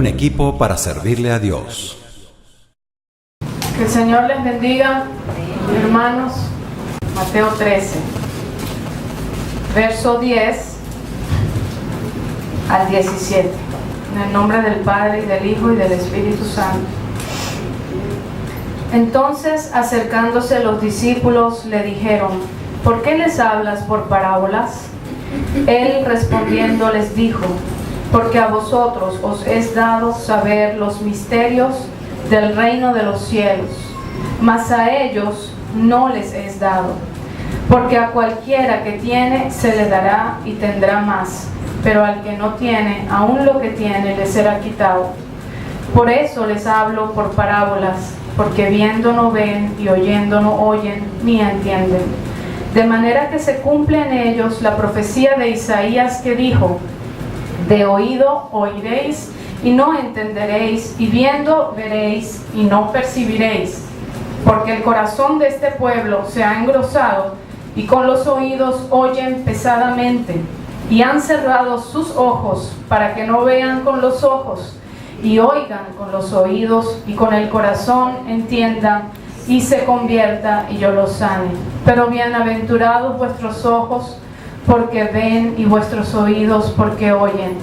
un equipo para servirle a Dios. Que el Señor les bendiga, hermanos. Mateo 13, verso 10 al 17. En el nombre del Padre, y del Hijo, y del Espíritu Santo. Entonces, acercándose los discípulos, le dijeron: ¿por qué les hablas por parábolas? Él respondiendo les dijo: porque a vosotros os es dado saber los misterios del reino de los cielos, mas a ellos no les es dado. Porque a cualquiera que tiene se le dará y tendrá más, pero al que no tiene, aun lo que tiene le será quitado. Por eso les hablo por parábolas, porque viendo no ven y oyendo no oyen ni entienden. De manera que se cumple en ellos la profecía de Isaías que dijo: de oído oiréis y no entenderéis, y viendo veréis y no percibiréis. Porque el corazón de este pueblo se ha engrosado, y con los oídos oyen pesadamente, y han cerrado sus ojos para que no vean con los ojos, y oigan con los oídos, y con el corazón entiendan, y se convierta, y yo los sane. Pero bienaventurados vuestros ojos porque ven, y vuestros oídos porque oyen.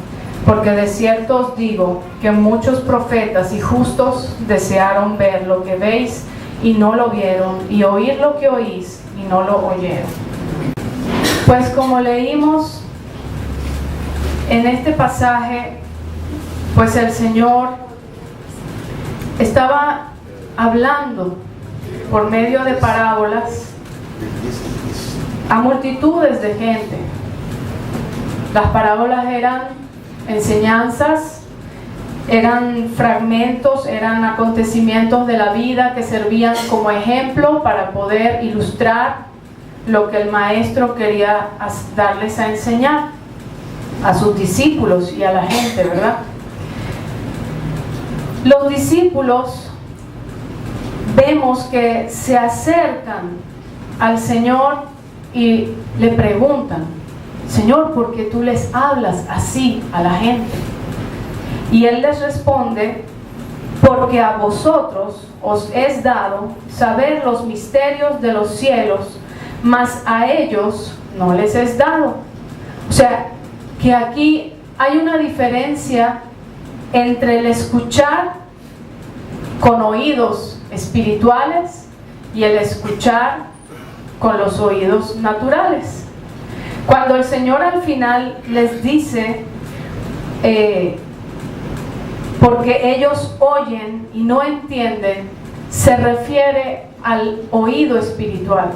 Porque de cierto os digo que muchos profetas y justos desearon ver lo que veis y no lo vieron, y oír lo que oís y no lo oyeron. Pues como leímos en este pasaje, pues el Señor estaba hablando por medio de parábolas a multitudes de gente. Las parábolas eran enseñanzas, eran fragmentos, eran acontecimientos de la vida que servían como ejemplo para poder ilustrar lo que el maestro quería darles a enseñar a sus discípulos y a la gente, ¿verdad? Los discípulos vemos que se acercan al Señor y le preguntan: Señor, ¿por qué tú les hablas así a la gente? Y Él les responde: porque a vosotros os es dado saber los misterios de los cielos, mas a ellos no les es dado. O sea, que aquí hay una diferencia entre el escuchar con oídos espirituales y el escuchar con los oídos naturales. Cuando el Señor al final les dice porque ellos oyen y no entienden, se refiere al oído espiritual.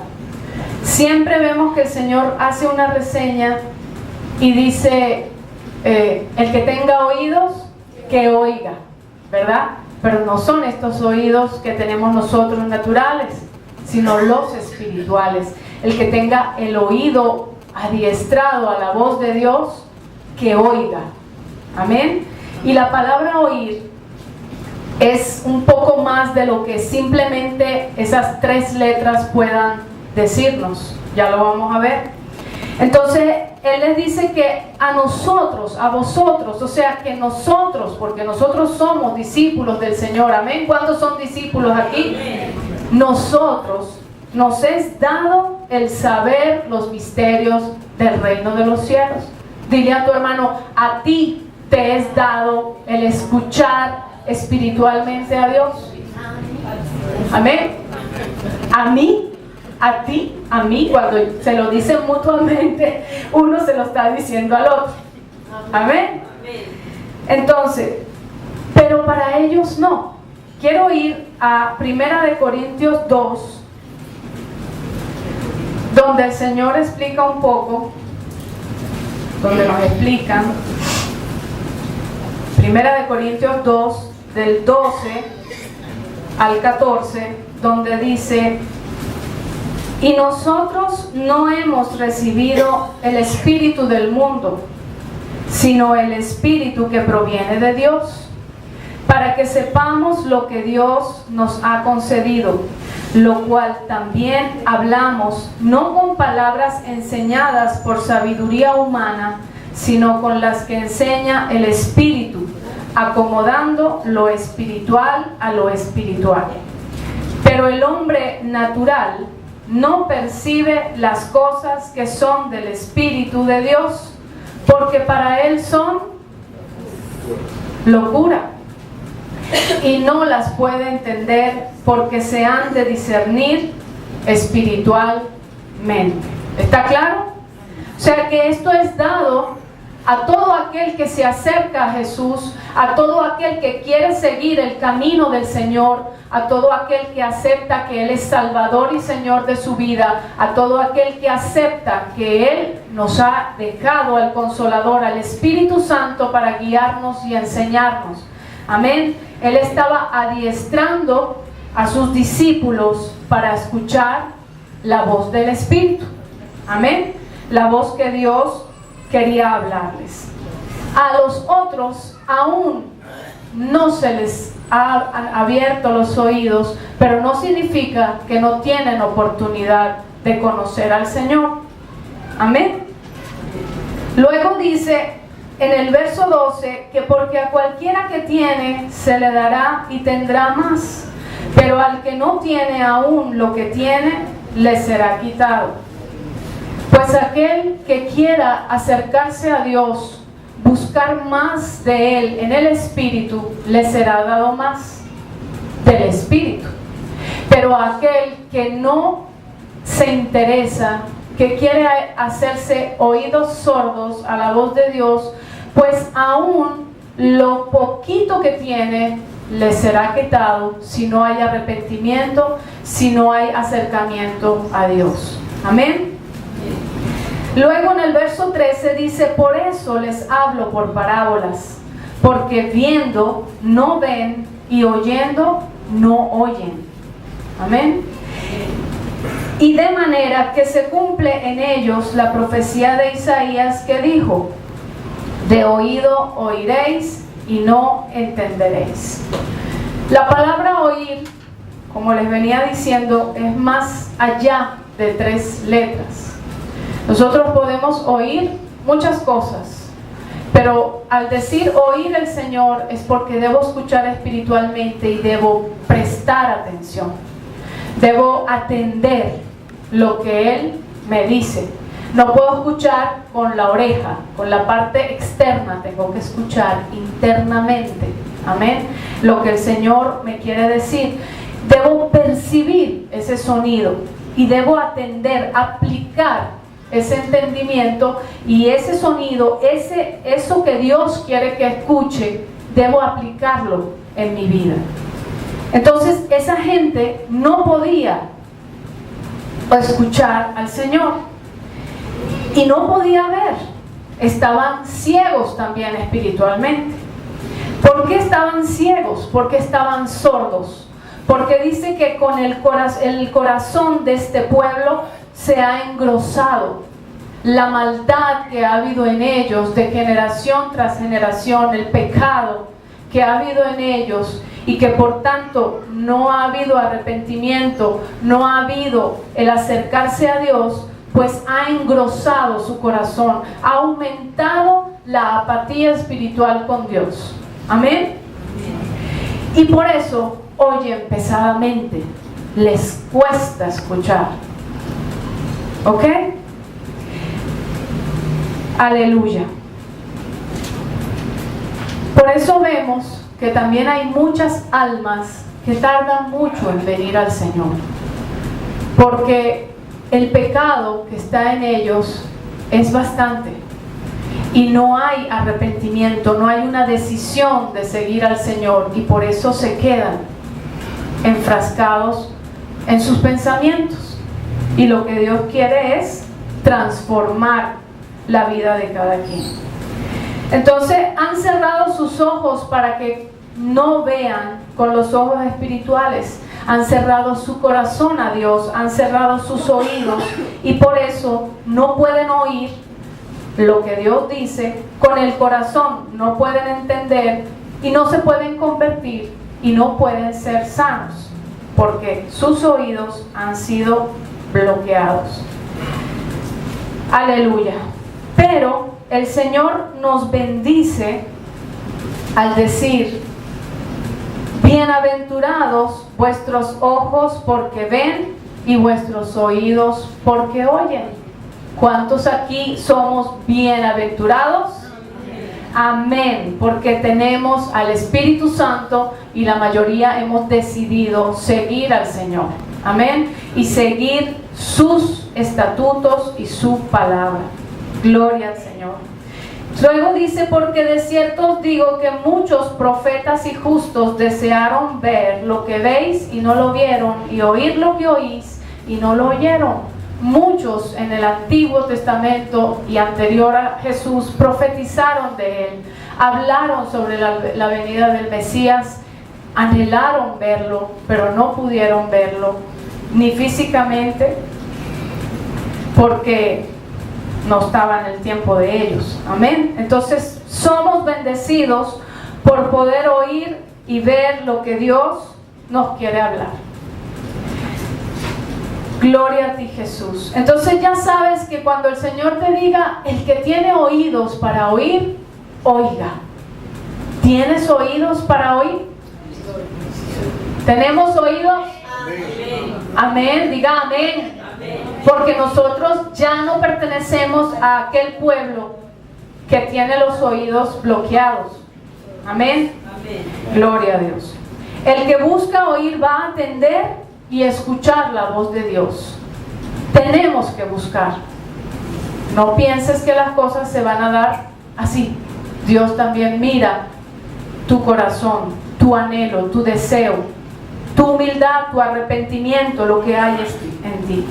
Siempre vemos que el Señor hace una reseña y dice: el que tenga oídos, que oiga, ¿verdad? Pero no son estos oídos que tenemos nosotros naturales, sino los espirituales. El que tenga el oído adiestrado a la voz de Dios, que oiga. Amén. Y la palabra oír es un poco más de lo que simplemente esas 3 letras puedan decirnos. Ya lo vamos a ver. Entonces Él les dice que a nosotros, a vosotros, o sea que nosotros, porque nosotros somos discípulos del Señor. Amén. ¿Cuántos son discípulos aquí? Nosotros nos es dado el saber los misterios del reino de los cielos. Dile a tu hermano: a ti te es dado el escuchar espiritualmente a Dios. Amén. A mí, a ti, a mí, cuando se lo dicen mutuamente, uno se lo está diciendo al otro. Amén. Entonces, pero para ellos no. Quiero ir a 1 Corintios 2, donde el Señor explica un poco, donde nos explican. 1 Corintios 2, del 12 al 14, donde dice: y nosotros no hemos recibido el espíritu del mundo, sino el espíritu que proviene de Dios, para que sepamos lo que Dios nos ha concedido, lo cual también hablamos, no con palabras enseñadas por sabiduría humana, sino con las que enseña el Espíritu, acomodando lo espiritual a lo espiritual. Pero el hombre natural no percibe las cosas que son del Espíritu de Dios, porque para él son locura, y no las puede entender porque se han de discernir espiritualmente. ¿Está claro? O sea que esto es dado a todo aquel que se acerca a Jesús, a todo aquel que quiere seguir el camino del Señor, a todo aquel que acepta que Él es Salvador y Señor de su vida, a todo aquel que acepta que Él nos ha dejado al Consolador, al Espíritu Santo para guiarnos y enseñarnos. Amén. Él estaba adiestrando a sus discípulos para escuchar la voz del Espíritu. Amén. La voz que Dios quería hablarles. A los otros aún no se les ha abierto los oídos, pero no significa que no tienen oportunidad de conocer al Señor. Amén. Luego dice en el verso 12 que porque a cualquiera que tiene se le dará y tendrá más, pero al que no tiene aún lo que tiene le será quitado. Pues aquel que quiera acercarse a Dios, buscar más de Él en el Espíritu, le será dado más del Espíritu. Pero aquel que no se interesa, que quiere hacerse oídos sordos a la voz de Dios, pues aún lo poquito que tiene le será quitado si no hay arrepentimiento, si no hay acercamiento a Dios. Amén. Luego en el verso 13 dice: por eso les hablo por parábolas, porque viendo no ven y oyendo no oyen. Amén. Y de manera que se cumple en ellos la profecía de Isaías que dijo: de oído oiréis y no entenderéis. La palabra oír, como les venía diciendo, es más allá de 3 letras. Nosotros podemos oír muchas cosas, pero al decir oír el Señor es porque debo escuchar espiritualmente y debo prestar atención. Debo atender lo que Él me dice. No puedo escuchar con la oreja, con la parte externa, tengo que escuchar internamente. Amén. Lo que el Señor me quiere decir. Debo percibir ese sonido y debo atender, aplicar ese entendimiento y ese sonido, eso que Dios quiere que escuche, debo aplicarlo en mi vida. Entonces esa gente no podía escuchar al Señor y no podía ver. Estaban ciegos también espiritualmente. ¿Por qué estaban ciegos? Porque estaban sordos. Porque dice que con el corazón de este pueblo se ha engrosado. La maldad que ha habido en ellos de generación tras generación, el pecado que ha habido en ellos, y que por tanto no ha habido arrepentimiento, no ha habido el acercarse a Dios, pues ha engrosado su corazón, ha aumentado la apatía espiritual con Dios. Amén. Y por eso oyen pesadamente, les cuesta escuchar. ¿Ok? Aleluya. Por eso vemos que también hay muchas almas que tardan mucho en venir al Señor, porque el pecado que está en ellos es bastante y no hay arrepentimiento, no hay una decisión de seguir al Señor, y por eso se quedan enfrascados en sus pensamientos. Y lo que Dios quiere es transformar la vida de cada quien. Entonces han cerrado sus ojos para que no vean con los ojos espirituales, han cerrado su corazón a Dios, han cerrado sus oídos, y por eso no pueden oír lo que Dios dice con el corazón, no pueden entender y no se pueden convertir y no pueden ser sanos, porque sus oídos han sido bloqueados. Aleluya. Pero el Señor nos bendice al decir: bienaventurados vuestros ojos porque ven y vuestros oídos porque oyen. ¿Cuántos aquí somos bienaventurados? Amén, porque tenemos al Espíritu Santo y la mayoría hemos decidido seguir al Señor. Amén. Y seguir sus estatutos y su palabra. Gloria al Señor. Luego dice: porque de cierto os digo que muchos profetas y justos desearon ver lo que veis y no lo vieron, y oír lo que oís y no lo oyeron. Muchos en el Antiguo Testamento y anterior a Jesús profetizaron de Él, hablaron sobre la venida del Mesías, anhelaron verlo, pero no pudieron verlo, ni físicamente, porque no estaba en el tiempo de ellos. Amén. Entonces somos bendecidos por poder oír y ver lo que Dios nos quiere hablar. Gloria a ti, Jesús. Entonces ya sabes que cuando el Señor te diga: el que tiene oídos para oír, oiga. ¿Tienes oídos para oír? ¿Tenemos oídos? Amén. Amén. Diga amén. Porque nosotros ya no pertenecemos a aquel pueblo que tiene los oídos bloqueados. Amén. Amén. Gloria a Dios. El que busca oír va a atender y escuchar la voz de Dios. Tenemos que buscar. No pienses que las cosas se van a dar así. Dios también mira tu corazón, tu anhelo, tu deseo, tu humildad, tu arrepentimiento, lo que hay en ti.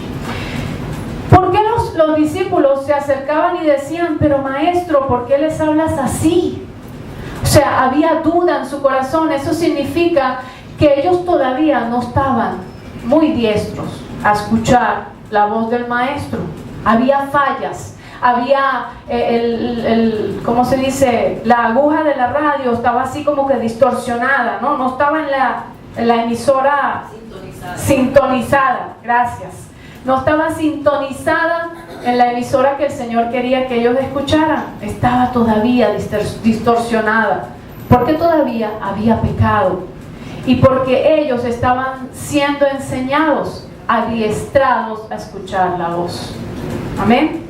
¿Por qué los discípulos se acercaban y decían: pero maestro, ¿por qué les hablas así? O sea, había duda en su corazón. Eso significa que ellos todavía no estaban muy diestros a escuchar la voz del maestro. Había fallas, había ¿cómo se dice? La aguja de la radio estaba así como que distorsionada, no estaba en la emisora sintonizada. Gracias. No estaba sintonizada en la emisora que el Señor quería que ellos escucharan. Estaba todavía distorsionada, porque todavía había pecado. Y porque ellos estaban siendo enseñados, adiestrados a escuchar la voz. Amén.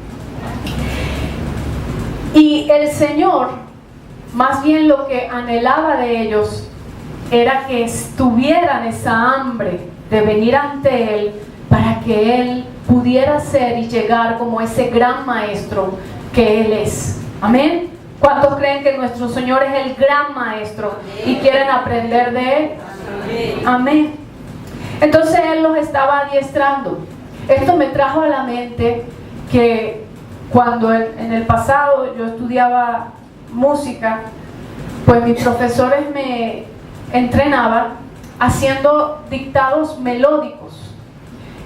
Y el Señor, más bien lo que anhelaba de ellos, era que tuvieran esa hambre de venir ante Él, para que Él pudiera ser y llegar como ese gran maestro que Él es. Amén. ¿Cuántos creen que nuestro Señor es el gran maestro y quieren aprender de Él? Amén. Entonces Él los estaba adiestrando. Esto me trajo a la mente que cuando en el pasado yo estudiaba música, pues mis profesores me entrenaban haciendo dictados melódicos.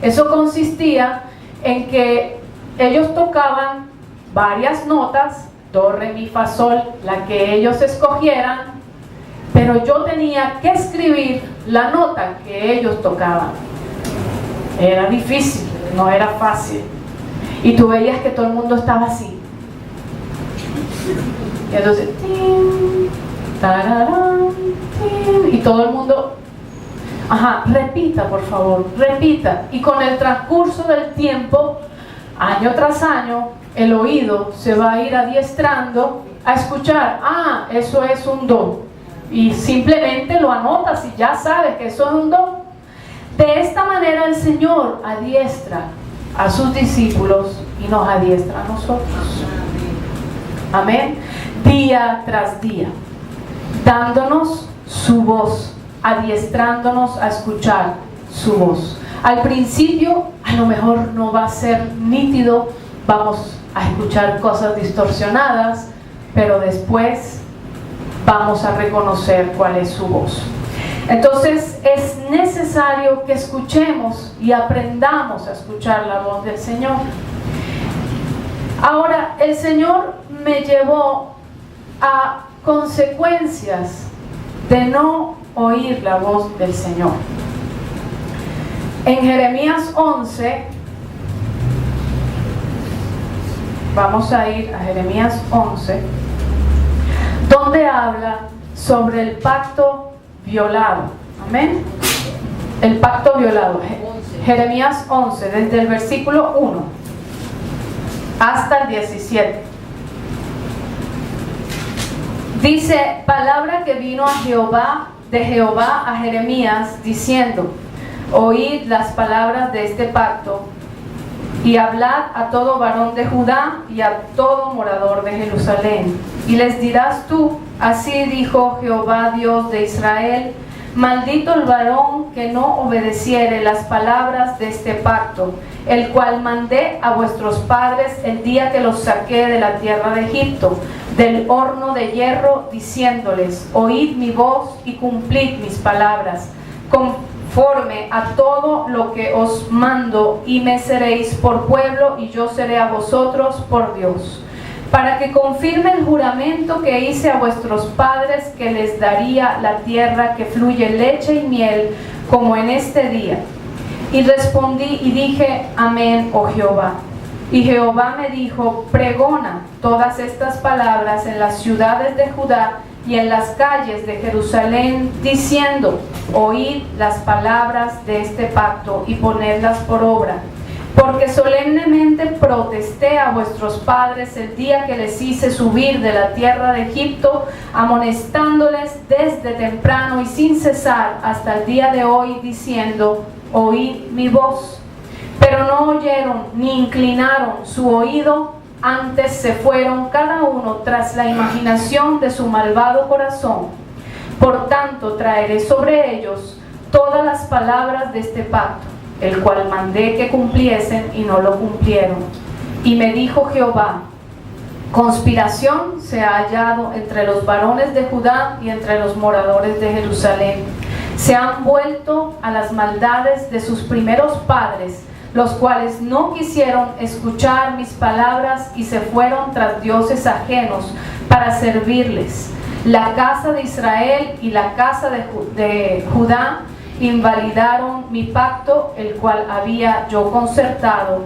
Eso consistía en que ellos tocaban varias notas, do, re, mi, fa, sol, la que ellos escogieran, pero yo tenía que escribir la nota que ellos tocaban. Era difícil, no era fácil. Y tú veías que todo el mundo estaba así. Y entonces, tin, tararán, tin, y todo el mundo, repita, por favor, repita. Y con el transcurso del tiempo, año tras año, el oído se va a ir adiestrando a escuchar: eso es un do. Y simplemente lo anotas y ya sabes que eso es un do. De esta manera el Señor adiestra a sus discípulos y nos adiestra a nosotros. Amén. Día tras día, dándonos su voz, adiestrándonos a escuchar su voz. Al principio a lo mejor no va a ser nítido, vamos a escuchar cosas distorsionadas, pero después vamos a reconocer cuál es su voz. Entonces es necesario que escuchemos y aprendamos a escuchar la voz del Señor. Ahora, el Señor me llevó a consecuencias de no oír la voz del Señor. En Jeremías 11, vamos a ir a Jeremías 11, donde habla sobre el pacto violado. Amén. El pacto violado. Jeremías 11, desde el versículo 1 hasta el 17. Dice: palabra que vino de Jehová a Jeremías, diciendo: oíd las palabras de este pacto, y hablad a todo varón de Judá y a todo morador de Jerusalén. Y les dirás tú: así dijo Jehová Dios de Israel, maldito el varón que no obedeciere las palabras de este pacto, el cual mandé a vuestros padres el día que los saqué de la tierra de Egipto, del horno de hierro, diciéndoles: oíd mi voz y cumplid mis palabras, conforme a todo lo que os mando, y me seréis por pueblo, y yo seré a vosotros por Dios, para que confirme el juramento que hice a vuestros padres, que les daría la tierra que fluye leche y miel, como en este día. Y respondí y dije: amén, oh Jehová. Y Jehová me dijo: pregona todas estas palabras en las ciudades de Judá y en las calles de Jerusalén, diciendo: oíd las palabras de este pacto y ponedlas por obra. Porque solemnemente protesté a vuestros padres el día que les hice subir de la tierra de Egipto, amonestándoles desde temprano y sin cesar hasta el día de hoy, diciendo: oíd mi voz. Pero no oyeron ni inclinaron su oído, antes se fueron cada uno tras la imaginación de su malvado corazón. Por tanto, traeré sobre ellos todas las palabras de este pacto, el cual mandé que cumpliesen, y no lo cumplieron. Y me dijo Jehová: conspiración se ha hallado entre los varones de Judá y entre los moradores de Jerusalén. Se han vuelto a las maldades de sus primeros padres, los cuales no quisieron escuchar mis palabras y se fueron tras dioses ajenos para servirles. La casa de Israel y la casa de Judá invalidaron mi pacto, el cual había yo concertado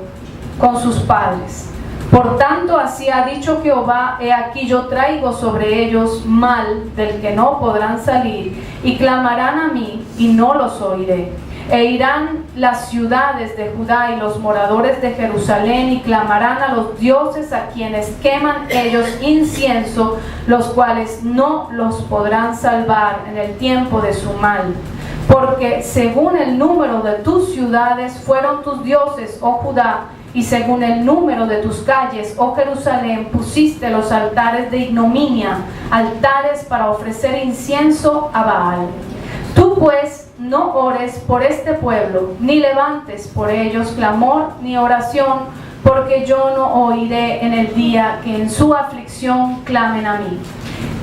con sus padres. Por tanto, así ha dicho Jehová: he aquí yo traigo sobre ellos mal del que no podrán salir, y clamarán a mí, y no los oiré. E irán las ciudades de Judá y los moradores de Jerusalén, y clamarán a los dioses a quienes queman ellos incienso, los cuales no los podrán salvar en el tiempo de su mal. Porque según el número de tus ciudades fueron tus dioses, oh Judá, y según el número de tus calles, oh Jerusalén, pusiste los altares de ignominia, altares para ofrecer incienso a Baal. Tú pues no ores por este pueblo, ni levantes por ellos clamor ni oración, porque yo no oiré en el día que en su aflicción clamen a mí.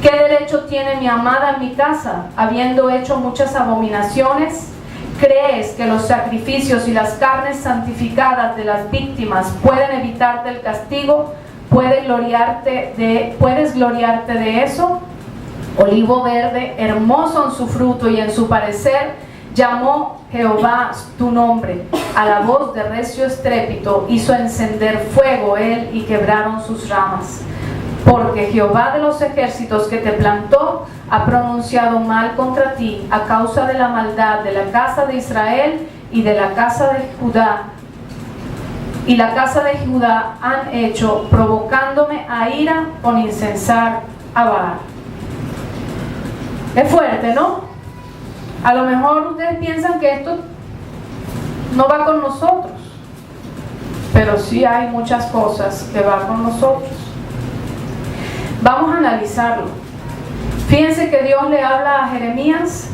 ¿Qué derecho tiene mi amada en mi casa, habiendo hecho muchas abominaciones? ¿Crees que los sacrificios y las carnes santificadas de las víctimas pueden evitarte el castigo? ¿Puedes gloriarte de eso? Olivo verde, hermoso en su fruto y en su parecer, llamó Jehová tu nombre. A la voz de recio estrépito hizo encender fuego él, y quebraron sus ramas. Porque Jehová de los ejércitos que te plantó ha pronunciado mal contra ti a causa de la maldad de la casa de Israel y de la casa de Judá. Y la casa de Judá han hecho, provocándome a ira con incensar a Baal. Es fuerte, ¿no? A lo mejor ustedes piensan que esto no va con nosotros, pero sí hay muchas cosas que van con nosotros. Vamos a analizarlo. Fíjense que Dios le habla a Jeremías,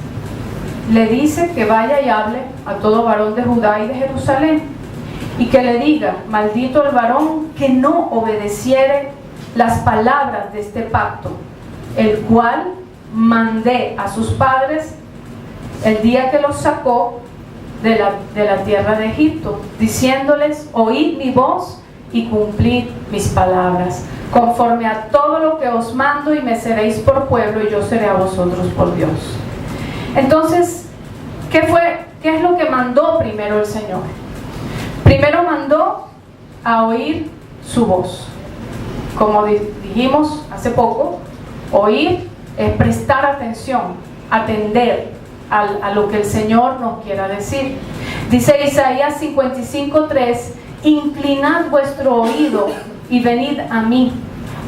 le dice que vaya y hable a todo varón de Judá y de Jerusalén, y que le diga: maldito el varón que no obedeciere las palabras de este pacto, el cual mandé a sus padres el día que los sacó de la tierra de Egipto, diciéndoles: oíd mi voz y cumplid mis palabras, conforme a todo lo que os mando, y me seréis por pueblo, y yo seré a vosotros por Dios. Entonces, ¿qué es lo que mandó primero el Señor? Primero mandó a oír su voz. Como dijimos hace poco, oír prestar atención, atender a lo que el Señor nos quiera decir. Dice Isaías 55:3: inclinad vuestro oído y venid a mí,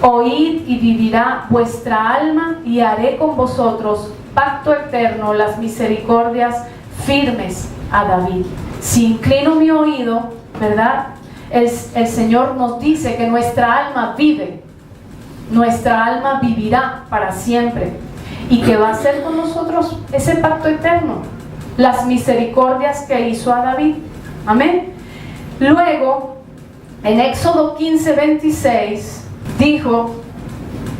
oíd y vivirá vuestra alma, y haré con vosotros pacto eterno, las misericordias firmes a David. Si inclino mi oído, ¿verdad? El Señor nos dice que nuestra alma vive, nuestra alma vivirá para siempre, y que va a hacer con nosotros ese pacto eterno, las misericordias que hizo a David. Amén. Luego, en Éxodo 15:26, dijo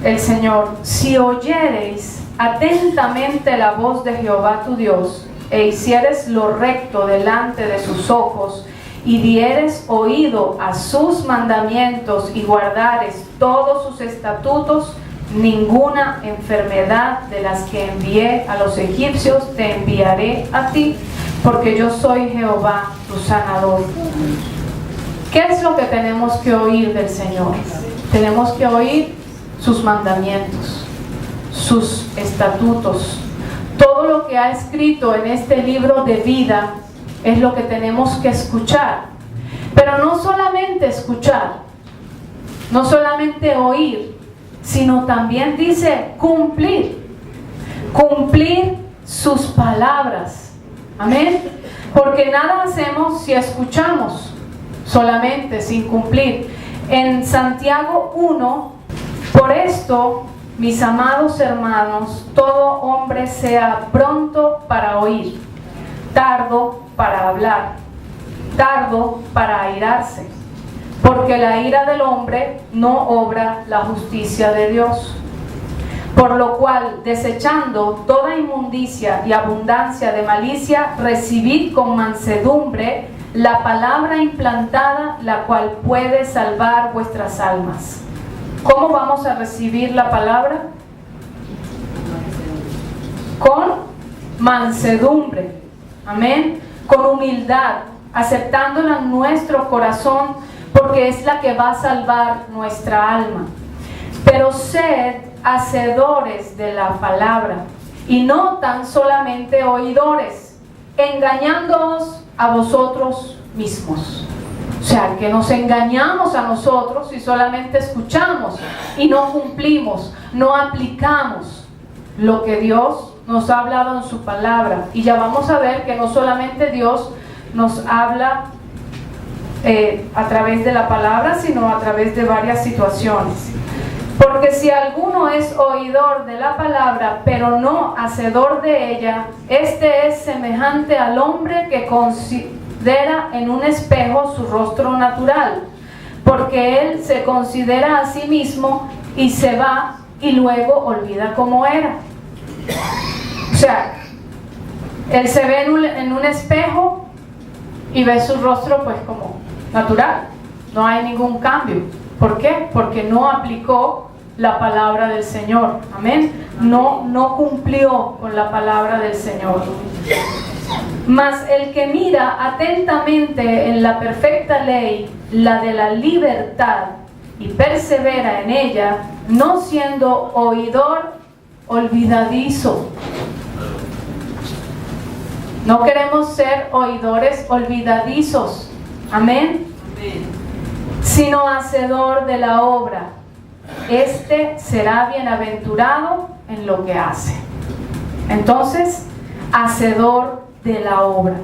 el Señor: si oyereis atentamente la voz de Jehová tu Dios, e hicieres lo recto delante de sus ojos, y dieres oído a sus mandamientos, y guardares todos sus estatutos, ninguna enfermedad de las que envié a los egipcios te enviaré a ti, porque yo soy Jehová tu sanador. ¿Qué es lo que tenemos que oír del Señor? Tenemos que oír sus mandamientos, sus estatutos. Todo lo que ha escrito en este libro de vida es lo que tenemos que escuchar. Pero no solamente escuchar, no solamente oír, sino también dice cumplir sus palabras. Amén. Porque nada hacemos si escuchamos solamente, sin cumplir. En Santiago 1: por esto, mis amados hermanos, todo hombre sea pronto para oír, tardo para hablar, tardo para airarse, porque la ira del hombre no obra la justicia de Dios. Por lo cual, desechando toda inmundicia y abundancia de malicia, recibid con mansedumbre la palabra implantada, la cual puede salvar vuestras almas. ¿Cómo vamos a recibir la palabra? Con mansedumbre. Amén. Con humildad, aceptándola en nuestro corazón, porque es la que va a salvar nuestra alma. Pero sed hacedores de la palabra, y no tan solamente oidores, engañándoos a vosotros mismos. O sea, que nos engañamos a nosotros y solamente escuchamos y no cumplimos, no aplicamos lo que Dios nos ha hablado en su palabra. Y ya vamos a ver que no solamente Dios nos habla a través de la palabra, sino a través de varias situaciones. Porque si alguno es oidor de la palabra, pero no hacedor de ella, este es semejante al hombre que considera en un espejo su rostro natural, porque él se considera a sí mismo y se va y luego olvida cómo era. O sea, él se ve en un espejo y ve su rostro pues como natural, no hay ningún cambio. ¿Por qué? Porque no aplicó la palabra del Señor. Amén. No cumplió con la palabra del Señor. Mas el que mira atentamente en la perfecta ley, la de la libertad, y persevera en ella, no siendo oidor olvidadizo. No queremos ser oidores olvidadizos. Amén. Sino hacedor de la obra. Este será bienaventurado en lo que hace. Entonces, hacedor de la obra.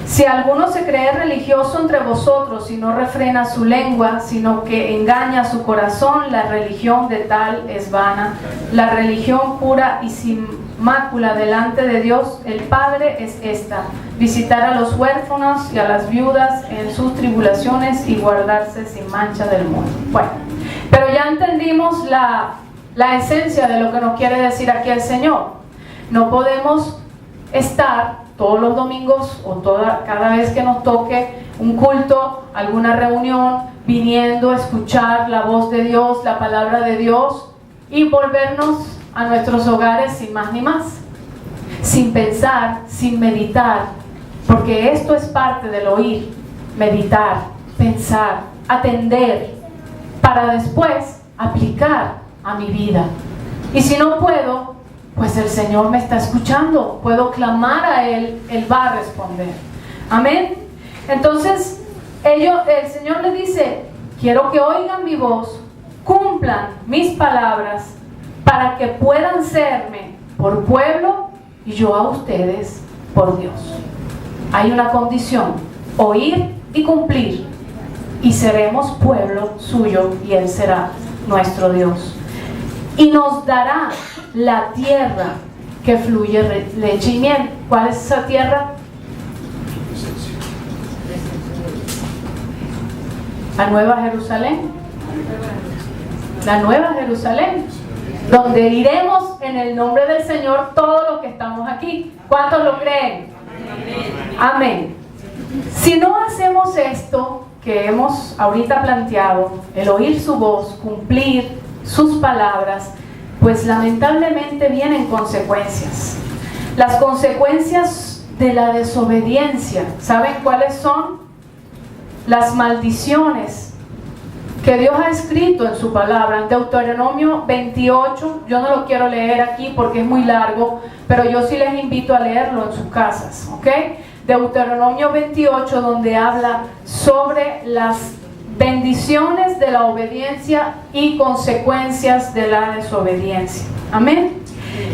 Si alguno se cree religioso entre vosotros y no refrena su lengua, sino que engaña su corazón, la religión de tal es vana. La religión pura y sin mácula delante de Dios el Padre es esta: visitar a los huérfanos y a las viudas en sus tribulaciones y guardarse sin mancha del mundo. Bueno, pero ya entendimos la esencia de lo que nos quiere decir aquí el Señor. No podemos estar todos los domingos o cada vez que nos toque un culto, alguna reunión, viniendo a escuchar la voz de Dios, la palabra de Dios, y volvernos a nuestros hogares sin más ni más, sin pensar, sin meditar, porque esto es parte del oír, meditar, pensar, atender, para después aplicar a mi vida. Y si no puedo, pues el Señor me está escuchando. Puedo clamar a Él, Él va a responder. Amén. Entonces, el Señor le dice, quiero que oigan mi voz, cumplan mis palabras, para que puedan serme por pueblo y yo a ustedes por Dios. Hay una condición, oír y cumplir, y seremos pueblo suyo y Él será nuestro Dios. Y nos dará la tierra que fluye leche y miel. ¿Cuál es esa tierra? La Nueva Jerusalén. La Nueva Jerusalén, donde iremos en el nombre del Señor todos los que estamos aquí. ¿Cuántos lo creen? Amén. Si no hacemos esto que hemos ahorita planteado, el oír su voz, cumplir sus palabras, pues lamentablemente vienen consecuencias. Las consecuencias de la desobediencia, ¿saben cuáles son? Las maldiciones que Dios ha escrito en su palabra. En Deuteronomio 28, yo no lo quiero leer aquí porque es muy largo, pero yo sí les invito a leerlo en sus casas, ¿ok? Deuteronomio 28, donde habla sobre las bendiciones de la obediencia y consecuencias de la desobediencia. Amén.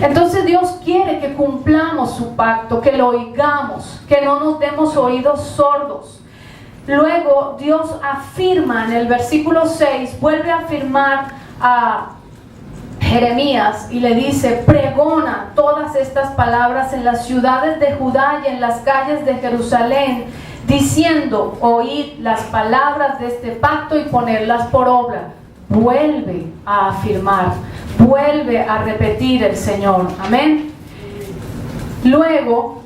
Entonces Dios quiere que cumplamos su pacto, que lo oigamos, que no nos demos oídos sordos. Luego Dios afirma en el versículo 6, vuelve a afirmar a Jeremías y le dice, pregona todas estas palabras en las ciudades de Judá y en las calles de Jerusalén, diciendo, oíd las palabras de este pacto y ponerlas por obra. Vuelve a afirmar, vuelve a repetir el Señor. Amén. Luego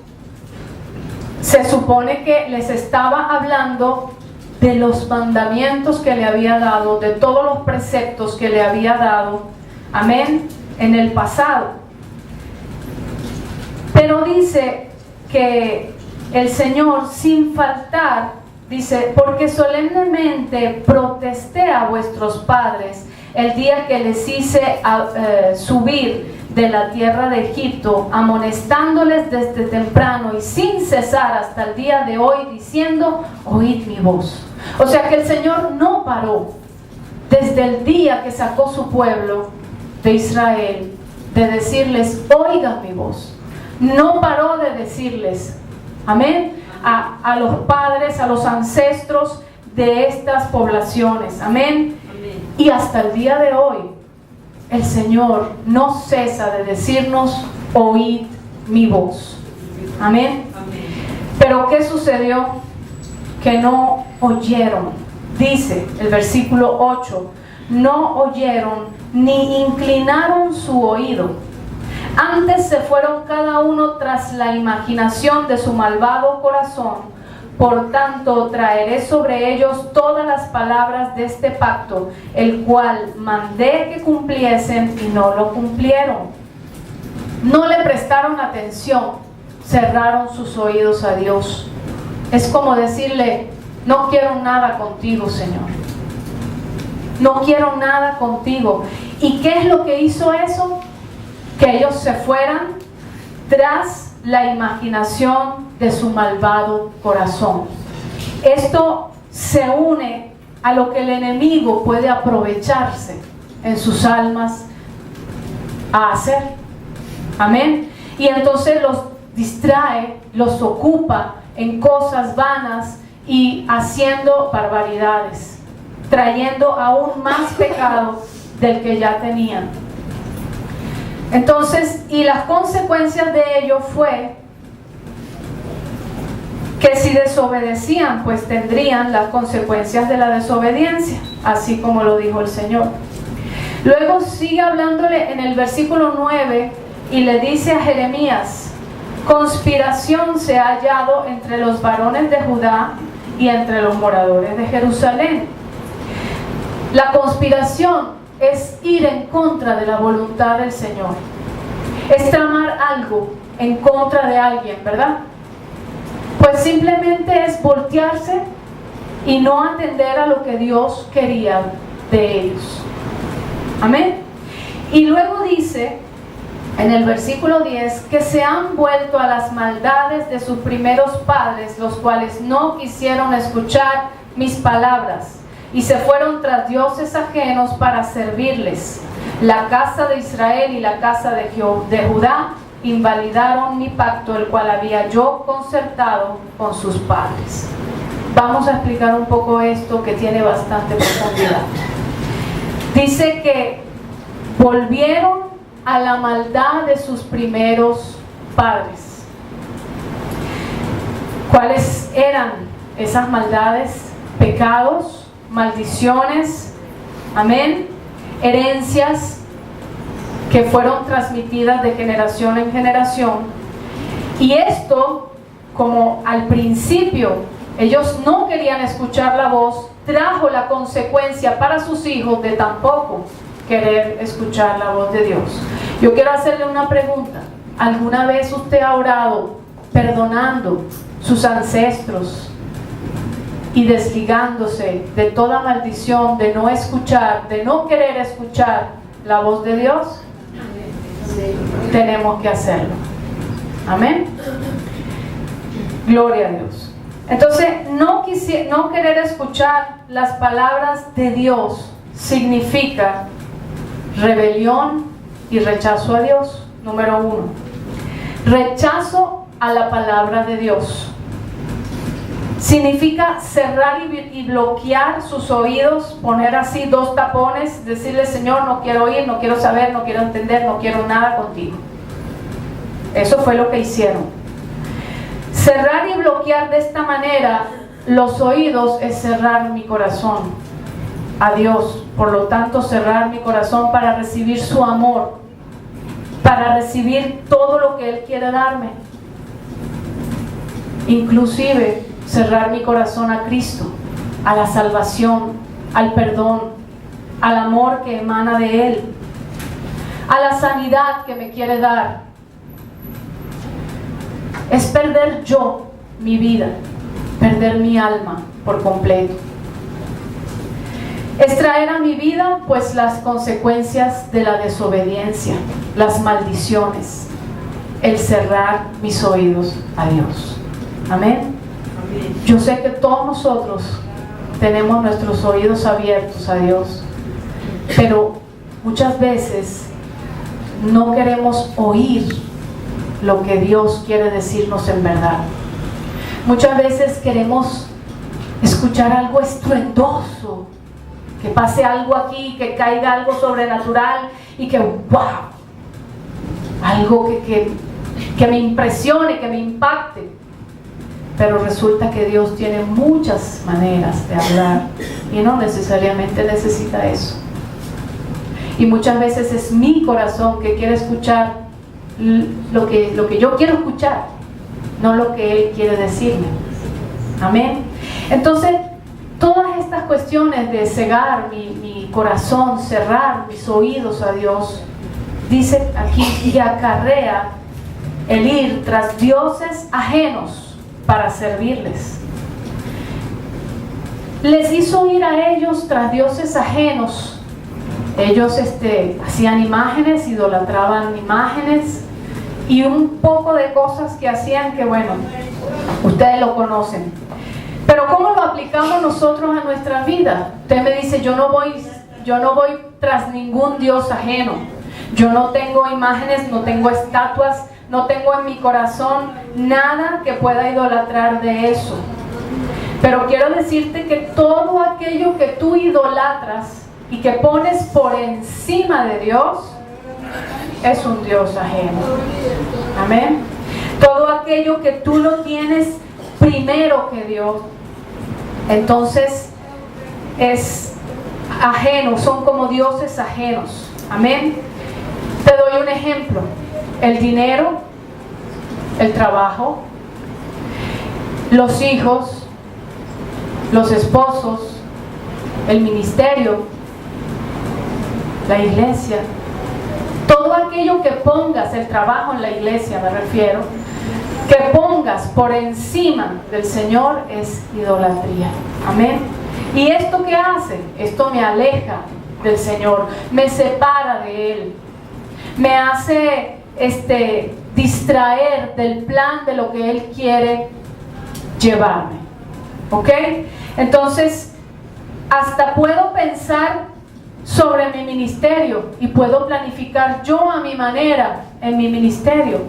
se supone que les estaba hablando de los mandamientos que le había dado, de todos los preceptos que le había dado, amén, en el pasado. Pero dice que el Señor, sin faltar, dice, porque solemnemente protesté a vuestros padres el día que les hice subir de la tierra de Egipto, amonestándoles desde temprano y sin cesar hasta el día de hoy, diciendo, oíd mi voz. O sea que el Señor no paró desde el día que sacó su pueblo de Israel de decirles, oigan mi voz. No paró de decirles, amén, a los padres, a los ancestros de estas poblaciones, amén. Y hasta el día de hoy el Señor no cesa de decirnos, oíd mi voz. Amén. Pero ¿qué sucedió? Que no oyeron. Dice el versículo 8, no oyeron ni inclinaron su oído. Antes se fueron cada uno tras la imaginación de su malvado corazón. Por tanto, traeré sobre ellos todas las palabras de este pacto, el cual mandé que cumpliesen y no lo cumplieron. No le prestaron atención, cerraron sus oídos a Dios. Es como decirle, no quiero nada contigo, Señor. No quiero nada contigo. ¿Y qué es lo que hizo eso? Que ellos se fueran tras la imaginación de su malvado corazón. Esto se une a lo que el enemigo puede aprovecharse en sus almas a hacer. Amén. Y entonces los distrae, los ocupa en cosas vanas y haciendo barbaridades, trayendo aún más pecado del que ya tenían. Entonces, y las consecuencias de ello fue que si desobedecían, pues tendrían las consecuencias de la desobediencia, así como lo dijo el Señor. Luego sigue hablándole en el versículo 9 y le dice a Jeremías, conspiración se ha hallado entre los varones de Judá y entre los moradores de Jerusalén. La conspiración es ir en contra de la voluntad del Señor. Es tramar algo en contra de alguien, ¿verdad? Pues simplemente es voltearse y no atender a lo que Dios quería de ellos. Amén. Y luego dice en el versículo 10 que se han vuelto a las maldades de sus primeros padres, los cuales no quisieron escuchar mis palabras y se fueron tras dioses ajenos para servirles. La casa de Israel y la casa de Judá invalidaron mi pacto, el cual había yo concertado con sus padres. Vamos a explicar un poco esto que tiene bastante profundidad. Dice que volvieron a la maldad de sus primeros padres. ¿Cuáles eran esas maldades? Pecados, maldiciones, amén, herencias que fueron transmitidas de generación en generación. Y esto, como al principio ellos no querían escuchar la voz, trajo la consecuencia para sus hijos de tampoco querer escuchar la voz de Dios. Yo quiero hacerle una pregunta. ¿Alguna vez usted ha orado perdonando sus ancestros y desligándose de toda maldición, de no escuchar, de no querer escuchar la voz de Dios? Tenemos que hacerlo. Amén. Gloria a Dios. Entonces, no querer escuchar las palabras de Dios significa rebelión y rechazo a Dios. Número 1, rechazo a la palabra de Dios. Significa cerrar y bloquear sus oídos, poner así 2 tapones, decirle: Señor, no quiero oír, no quiero saber, no quiero entender, no quiero nada contigo. Eso fue lo que hicieron. Cerrar y bloquear de esta manera los oídos es cerrar mi corazón a Dios. Por lo tanto, cerrar mi corazón para recibir su amor, para recibir todo lo que Él quiere darme. Inclusive cerrar mi corazón a Cristo, a la salvación, al perdón, al amor que emana de Él, a la sanidad que me quiere dar. Es perder yo mi vida, perder mi alma por completo. Es traer a mi vida pues las consecuencias de la desobediencia, las maldiciones, el cerrar mis oídos a Dios. Amén. Yo sé que todos nosotros tenemos nuestros oídos abiertos a Dios, pero muchas veces no queremos oír lo que Dios quiere decirnos en verdad. Muchas veces queremos escuchar algo estruendoso, que pase algo aquí, que caiga algo sobrenatural y que wow, algo que me impresione, que me impacte. Pero resulta que Dios tiene muchas maneras de hablar y no necesariamente necesita eso. Y muchas veces es mi corazón que quiere escuchar lo que yo quiero escuchar, no lo que Él quiere decirme. Amén. Entonces, todas estas cuestiones de cegar mi corazón, cerrar mis oídos a Dios, dice aquí, y acarrea el ir tras dioses ajenos para servirles. Les hizo ir a ellos tras dioses ajenos. Ellos hacían imágenes, idolatraban imágenes y un poco de cosas que hacían que, bueno, ustedes lo conocen. Pero ¿cómo lo aplicamos nosotros a nuestra vida? Usted me dice: yo no voy tras ningún dios ajeno. Yo no tengo imágenes, no tengo estatuas, no tengo en mi corazón nada que pueda idolatrar de eso. Pero quiero decirte que todo aquello que tú idolatras y que pones por encima de Dios es un Dios ajeno. Amén. Todo aquello que tú lo tienes primero que Dios, entonces es ajeno, son como dioses ajenos. Amén. Te doy un ejemplo: el dinero, el trabajo, los hijos, los esposos, el ministerio, la iglesia. Todo aquello que pongas, el trabajo en la iglesia me refiero, que pongas por encima del Señor es idolatría. Amén. ¿Y esto qué hace? Esto me aleja del Señor, me separa de Él, me hace distraer del plan de lo que Él quiere llevarme. ¿Ok? Entonces, hasta puedo pensar sobre mi ministerio y puedo planificar yo a mi manera en mi ministerio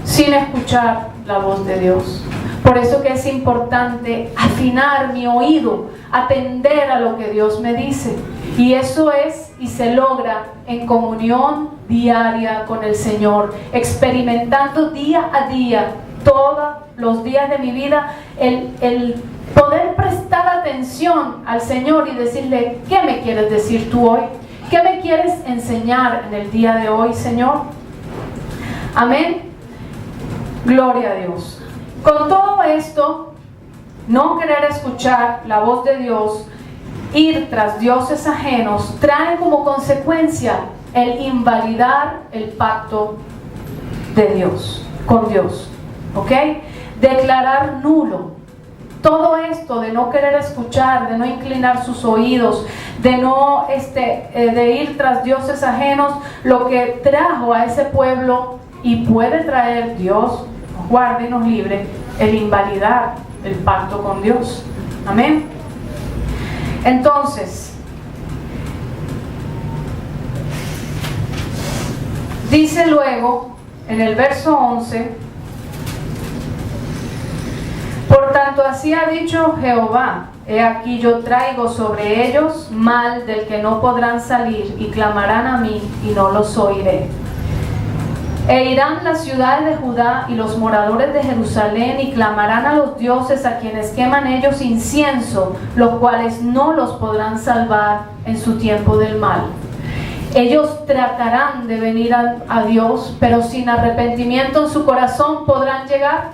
sin escuchar la voz de Dios. Por eso que es importante afinar mi oído, atender a lo que Dios me dice. Y eso es y se logra en comunión diaria con el Señor, experimentando día a día, todos los días de mi vida, el poder prestar atención al Señor y decirle: ¿qué me quieres decir tú hoy? ¿Qué me quieres enseñar en el día de hoy, Señor? Amén. Gloria a Dios. Con todo esto, no querer escuchar la voz de Dios, ir tras dioses ajenos, trae como consecuencia el invalidar el pacto de Dios, con Dios. ¿Ok? Declarar nulo. Todo esto de no querer escuchar, de no inclinar sus oídos, de no de ir tras dioses ajenos, lo que trajo a ese pueblo y puede traer, Dios guarde y nos libre, el invalidar el pacto con Dios. Amén. Entonces, dice luego en el verso 11: por tanto así ha dicho Jehová, he aquí yo traigo sobre ellos mal del que no podrán salir, y clamarán a mí y no los oiré. E irán las ciudades de Judá y los moradores de Jerusalén y clamarán a los dioses a quienes queman ellos incienso, los cuales no los podrán salvar en su tiempo del mal. Ellos tratarán de venir a Dios, pero sin arrepentimiento en su corazón, ¿podrán llegar?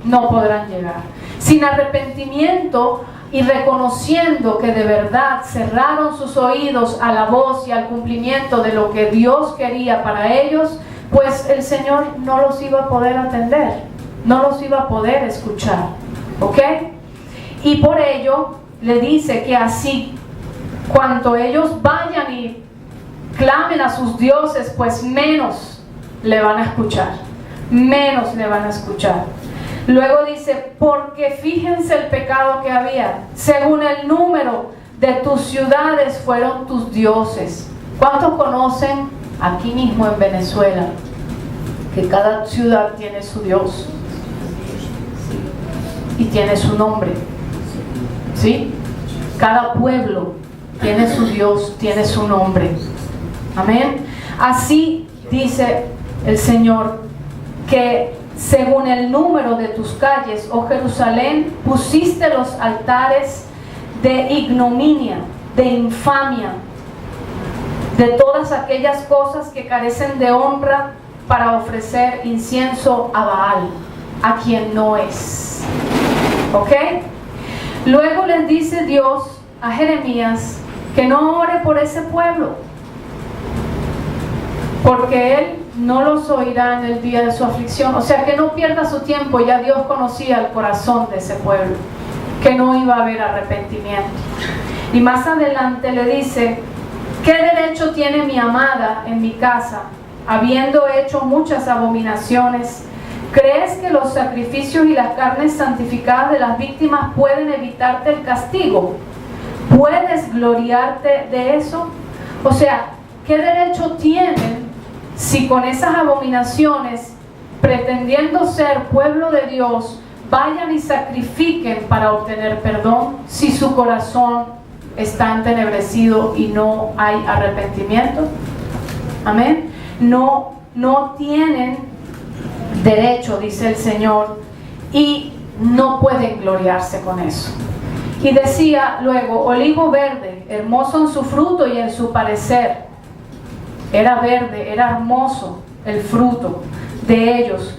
No podrán llegar. Sin arrepentimiento y reconociendo que de verdad cerraron sus oídos a la voz y al cumplimiento de lo que Dios quería para ellos, pues el Señor no los iba a poder atender, no los iba a poder escuchar. ¿Ok? Y por ello le dice que así, cuanto ellos vayan y clamen a sus dioses, pues menos le van a escuchar, menos le van a escuchar. Luego dice: porque fíjense el pecado que había, según el número de tus ciudades fueron tus dioses. ¿Cuántos conocen aquí mismo en Venezuela que cada ciudad tiene su Dios y tiene su nombre? ¿Sí? Cada pueblo tiene su Dios, tiene su nombre. Amén. Así dice el Señor, que según el número de tus calles, oh Jerusalén, pusiste los altares de ignominia, de infamia, de todas aquellas cosas que carecen de honra, para ofrecer incienso a Baal, a quien no es. ¿Ok? Luego les dice Dios a Jeremías que no ore por ese pueblo, porque Él no los oirá en el día de su aflicción. O sea, que no pierda su tiempo. Ya Dios conocía el corazón de ese pueblo, que no iba a haber arrepentimiento. Y más adelante le dice: ¿qué derecho tiene mi amada en mi casa, habiendo hecho muchas abominaciones? ¿Crees que los sacrificios y las carnes santificadas de las víctimas pueden evitarte el castigo? ¿Puedes gloriarte de eso? O sea, ¿qué derecho tienen si con esas abominaciones, pretendiendo ser pueblo de Dios, vayan y sacrifiquen para obtener perdón, si su corazón está entenebrecido y no hay arrepentimiento? Amén. No tienen derecho, dice el Señor, y no pueden gloriarse con eso. Y decía luego: olivo verde, hermoso en su fruto y en su parecer. Era verde, era hermoso el fruto de ellos.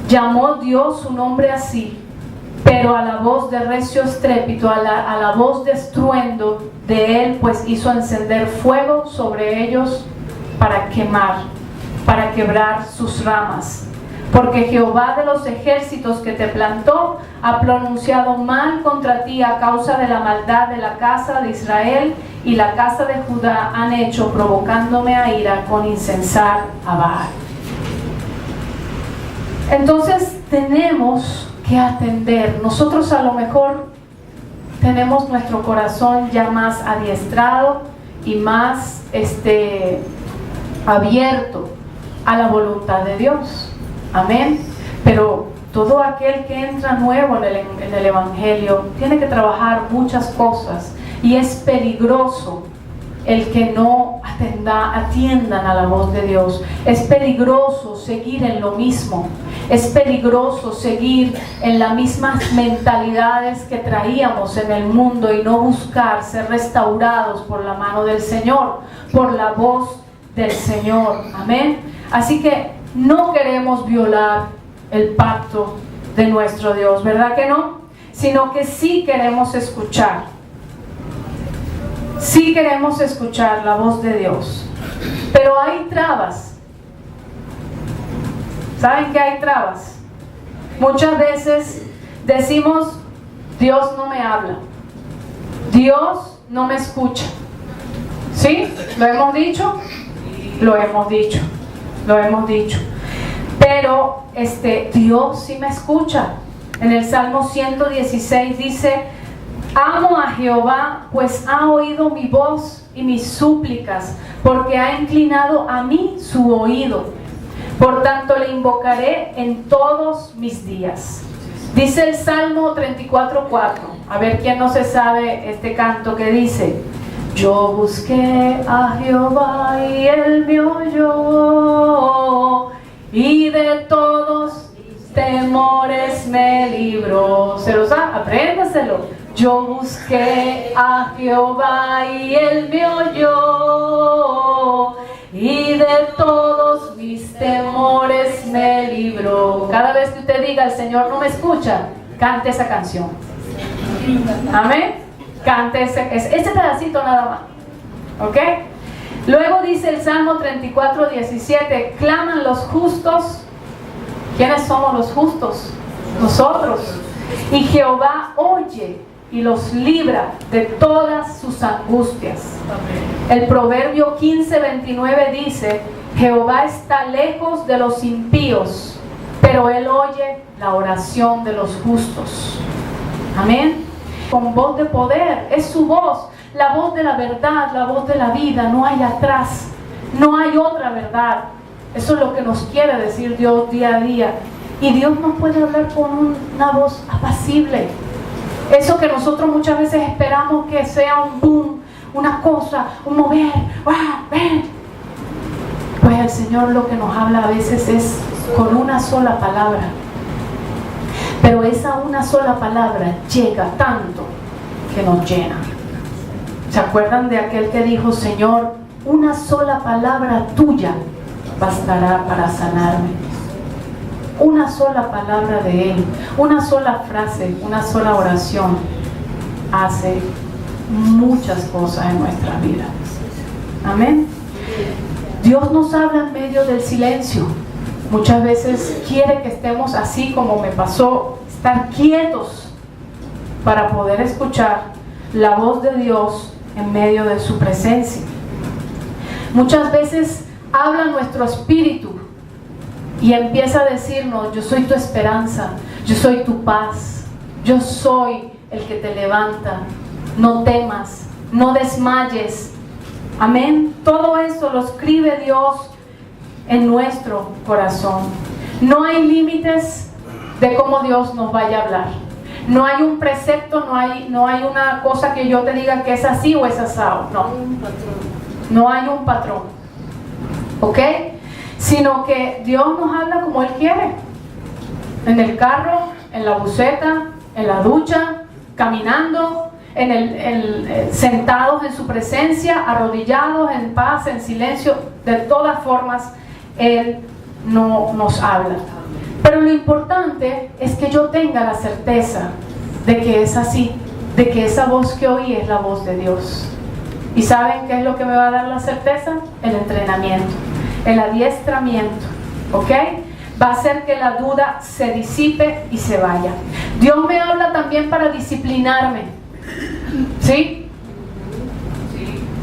Llamó Dios su nombre así, pero a la voz de recio estrépito, a la voz de estruendo de él, pues hizo encender fuego sobre ellos para quemar, para quebrar sus ramas. Porque Jehová de los ejércitos que te plantó ha pronunciado mal contra ti a causa de la maldad de la casa de Israel y la casa de Judá han hecho, provocándome a ira con incensar a Baal. Entonces tenemos que atender. Nosotros a lo mejor tenemos nuestro corazón ya más adiestrado y más abierto a la voluntad de Dios. Amén. Pero todo aquel que entra nuevo en el Evangelio tiene que trabajar muchas cosas, y es peligroso el que no atiendan a la voz de Dios. Es peligroso seguir en lo mismo. Es peligroso seguir en las mismas mentalidades que traíamos en el mundo y no buscar ser restaurados por la mano del Señor, por la voz del Señor. Amén. Así que no queremos violar el pacto de nuestro Dios, ¿verdad que no? Sino que sí queremos escuchar. Sí queremos escuchar la voz de Dios. Pero hay trabas. ¿Saben que hay trabas? Muchas veces decimos, Dios no me habla. Dios no me escucha. ¿Sí? ¿Lo hemos dicho? Lo hemos dicho. Lo hemos dicho. Pero Dios sí me escucha. En el Salmo 116 dice: amo a Jehová, pues ha oído mi voz y mis súplicas, porque ha inclinado a mí su oído. Por tanto le invocaré en todos mis días. Dice el Salmo 34:4. A ver quién no se sabe este canto que dice: yo busqué a Jehová y él me oyó, y de todos temores me libró. ¿Se lo sabe? Apréndaselo. Yo busqué a Jehová y él me oyó, y de todos mis temores me libró. Cada vez que usted diga el Señor no me escucha, cante esa canción. Amén. Cante ese pedacito nada más. ¿Ok? Luego dice el Salmo 34:17: claman los justos. ¿Quiénes somos los justos? Nosotros. Y Jehová oye y los libra de todas sus angustias. El Proverbio 15:29 dice: Jehová está lejos de los impíos, pero él oye la oración de los justos. Amén. Con voz de poder, es su voz, la voz de la verdad, la voz de la vida. No hay atrás, no hay otra verdad. Eso es lo que nos quiere decir Dios día a día. Y Dios nos puede hablar con una voz apacible. Eso que nosotros muchas veces esperamos que sea un boom, una cosa, un mover. Pues el Señor lo que nos habla a veces es con una sola palabra. Pero esa una sola palabra llega tanto que nos llena. ¿Se acuerdan de aquel que dijo: Señor, una sola palabra tuya bastará para sanarme? Una sola palabra de Él, una sola frase, una sola oración hace muchas cosas en nuestra vida. Amén. Dios nos habla en medio del silencio. Muchas veces quiere que estemos así como me pasó, estar quietos para poder escuchar la voz de Dios en medio de su presencia. Muchas veces habla nuestro espíritu y empieza a decirnos: yo soy tu esperanza, yo soy tu paz, yo soy el que te levanta, no temas, no desmayes. Amén. Todo eso lo escribe Dios en nuestro corazón. No hay límites de cómo Dios nos vaya a hablar. No hay un precepto, no hay una cosa que yo te diga que es así o es asado. No hay un patrón. ¿Ok? Sino que Dios nos habla como Él quiere. En el carro, en la buseta, en la ducha, caminando, sentados en su presencia, arrodillados en paz, en silencio. De todas formas, Él no nos habla. Pero lo importante es que yo tenga la certeza de que es así, de que esa voz que oí es la voz de Dios. ¿Y saben qué es lo que me va a dar la certeza? El entrenamiento, el adiestramiento. ¿Ok? Va a hacer que la duda se disipe y se vaya. Dios me habla también para disciplinarme. ¿Sí?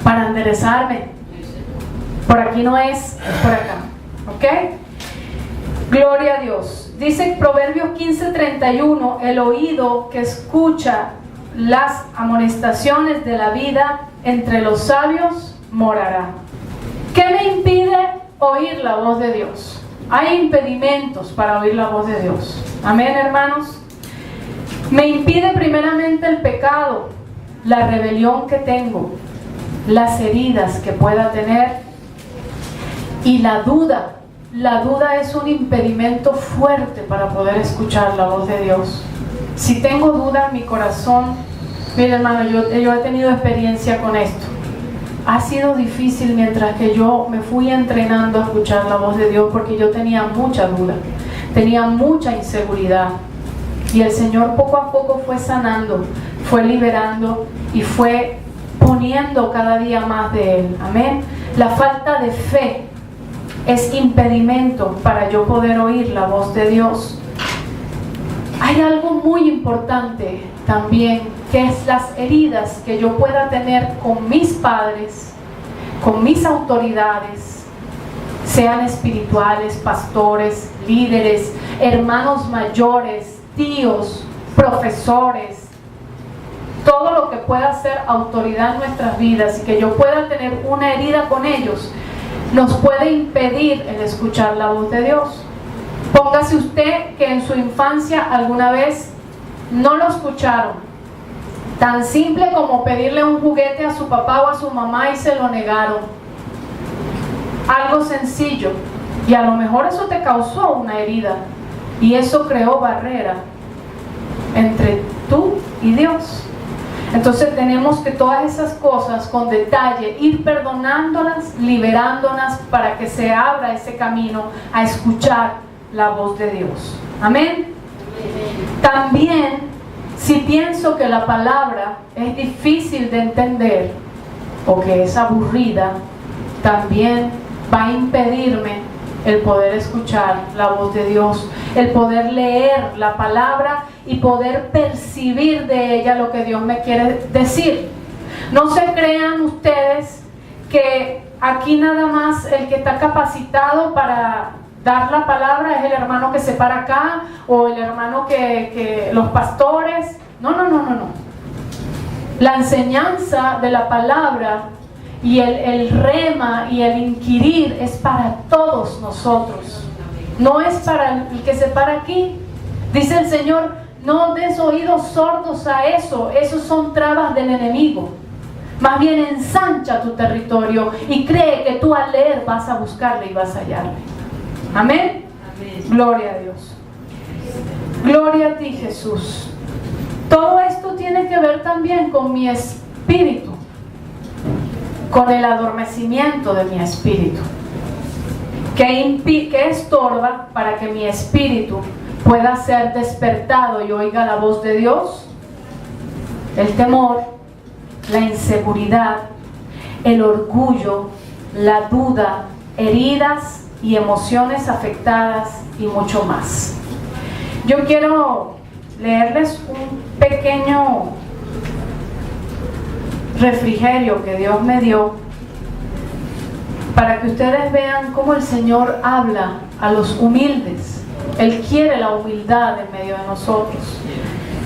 para enderezarme. Por aquí no es por acá. ¿Ok? Gloria a Dios. Dice Proverbios 15:31, el oído que escucha las amonestaciones de la vida entre los sabios morará. ¿Qué me impide oír la voz de Dios? Hay impedimentos para oír la voz de Dios. Amén, hermanos. Me impide primeramente el pecado, la rebelión que tengo, las heridas que pueda tener y la duda. La duda es un impedimento fuerte para poder escuchar la voz de Dios. Si tengo duda en mi corazón, mire hermano, yo he tenido experiencia con esto. Ha sido difícil mientras que yo me fui entrenando a escuchar la voz de Dios, porque yo tenía mucha duda, tenía mucha inseguridad. Y el Señor poco a poco fue sanando, fue liberando y fue poniendo cada día más de Él. Amén. La falta de fe es impedimento para yo poder oír la voz de Dios. Hay algo muy importante también, que es las heridas que yo pueda tener con mis padres, con mis autoridades, sean espirituales, pastores, líderes, hermanos mayores, tíos, profesores, todo lo que pueda ser autoridad en nuestras vidas y que yo pueda tener una herida con ellos, nos puede impedir el escuchar la voz de Dios. Póngase usted que en su infancia alguna vez no lo escucharon. Tan simple como pedirle un juguete a su papá o a su mamá y se lo negaron. Algo sencillo. Y a lo mejor eso te causó una herida. Y eso creó barrera entre tú y Dios. Entonces tenemos que todas esas cosas con detalle ir perdonándolas, liberándolas para que se abra ese camino a escuchar la voz de Dios. Amén. También, si pienso que la palabra es difícil de entender o que es aburrida, también va a impedirme el poder escuchar la voz de Dios, el poder leer la palabra y poder percibir de ella lo que Dios me quiere decir. No se crean ustedes que aquí nada más el que está capacitado para dar la palabra es el hermano que se para acá o el hermano que los pastores. No. La enseñanza de la palabra y el rema y el inquirir es para todos nosotros. No es para el que se para aquí. Dice el Señor, no des oídos sordos a eso. Esos son trabas del enemigo. Más bien ensancha tu territorio y cree que tú al leer vas a buscarle y vas a hallarle. Amén. Amén. Gloria a Dios. Gloria a ti, Jesús. Todo esto tiene que ver también con mi espíritu, con el adormecimiento de mi espíritu, que estorba para que mi espíritu pueda ser despertado y oiga la voz de Dios. El temor, la inseguridad, el orgullo, la duda, heridas y emociones afectadas y mucho más. Yo quiero leerles un pequeño refrigerio que Dios me dio para que ustedes vean cómo el Señor habla a los humildes. Él quiere la humildad en medio de nosotros.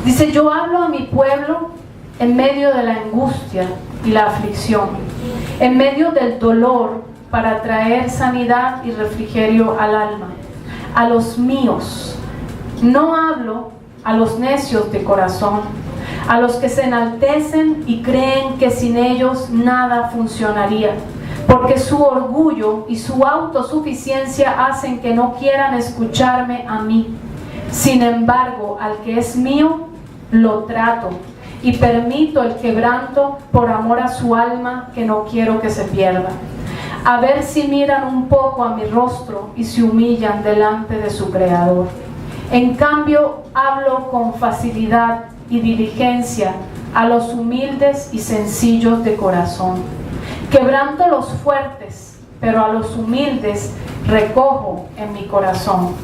Dice, yo hablo a mi pueblo en medio de la angustia y la aflicción, en medio del dolor, para traer sanidad y refrigerio al alma. A los míos, no hablo a los necios de corazón, a los que se enaltecen y creen que sin ellos nada funcionaría, porque su orgullo y su autosuficiencia hacen que no quieran escucharme a mí. Sin embargo, al que es mío, lo trato y permito el quebranto por amor a su alma, que no quiero que se pierda. A ver si miran un poco a mi rostro y se humillan delante de su Creador. En cambio, hablo con facilidad y diligencia a los humildes y sencillos de corazón. Quebranto los fuertes, pero a los humildes recojo en mi corazón.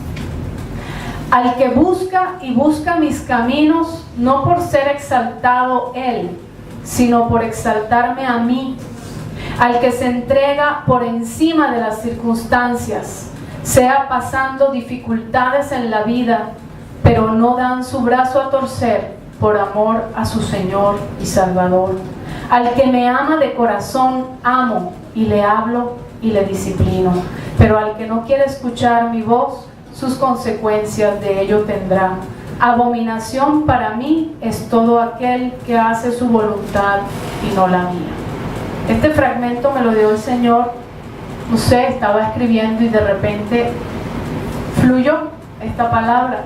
Al que busca y busca mis caminos, no por ser exaltado él, sino por exaltarme a mí, al que se entrega por encima de las circunstancias, sea pasando dificultades en la vida, pero no dan su brazo a torcer por amor a su Señor y Salvador. Al que me ama de corazón, amo y le hablo y le disciplino. Pero al que no quiere escuchar mi voz, sus consecuencias de ello tendrá. Abominación para mí es todo aquel que hace su voluntad y no la mía. Este fragmento me lo dio el Señor, no sé, estaba escribiendo y de repente fluyó esta palabra.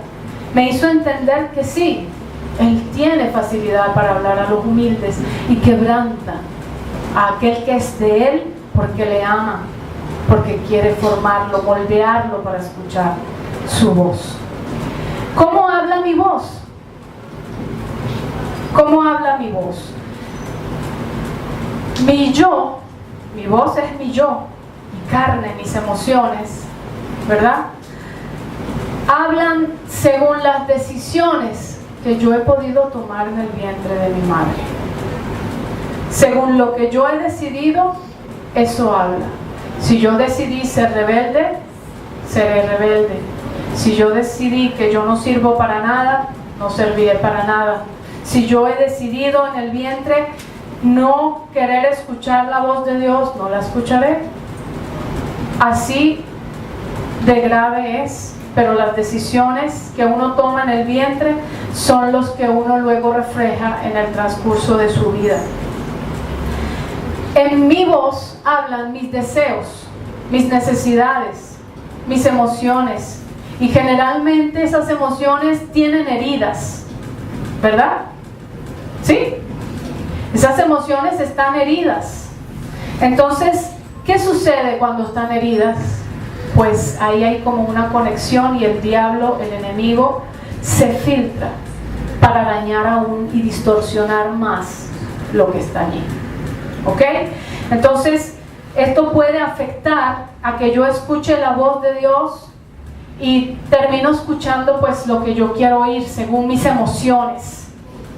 Me hizo entender que sí, Él tiene facilidad para hablar a los humildes y quebranta a aquel que es de Él porque le ama, porque quiere formarlo, moldearlo para escuchar su voz. ¿Cómo habla mi voz? ¿Cómo habla mi voz? Mi yo, mi voz es mi yo, mi carne, mis emociones, ¿verdad? Hablan según las decisiones que yo he podido tomar en el vientre de mi madre. Según lo que yo he decidido, eso habla. Si yo decidí ser rebelde, seré rebelde. Si yo decidí que yo no sirvo para nada, no serviré para nada. Si yo he decidido en el vientre no querer escuchar la voz de Dios, no la escucharé. Así de grave es, pero las decisiones que uno toma en el vientre son los que uno luego refleja en el transcurso de su vida. En mi voz hablan mis deseos, mis necesidades, mis emociones, y generalmente esas emociones tienen heridas, ¿verdad? ¿Sí? Esas emociones están heridas. Entonces, ¿qué sucede cuando están heridas? Pues ahí hay como una conexión y el diablo, el enemigo, se filtra para dañar aún y distorsionar más lo que está allí. ¿Ok? Entonces, esto puede afectar a que yo escuche la voz de Dios y termino escuchando pues lo que yo quiero oír según mis emociones.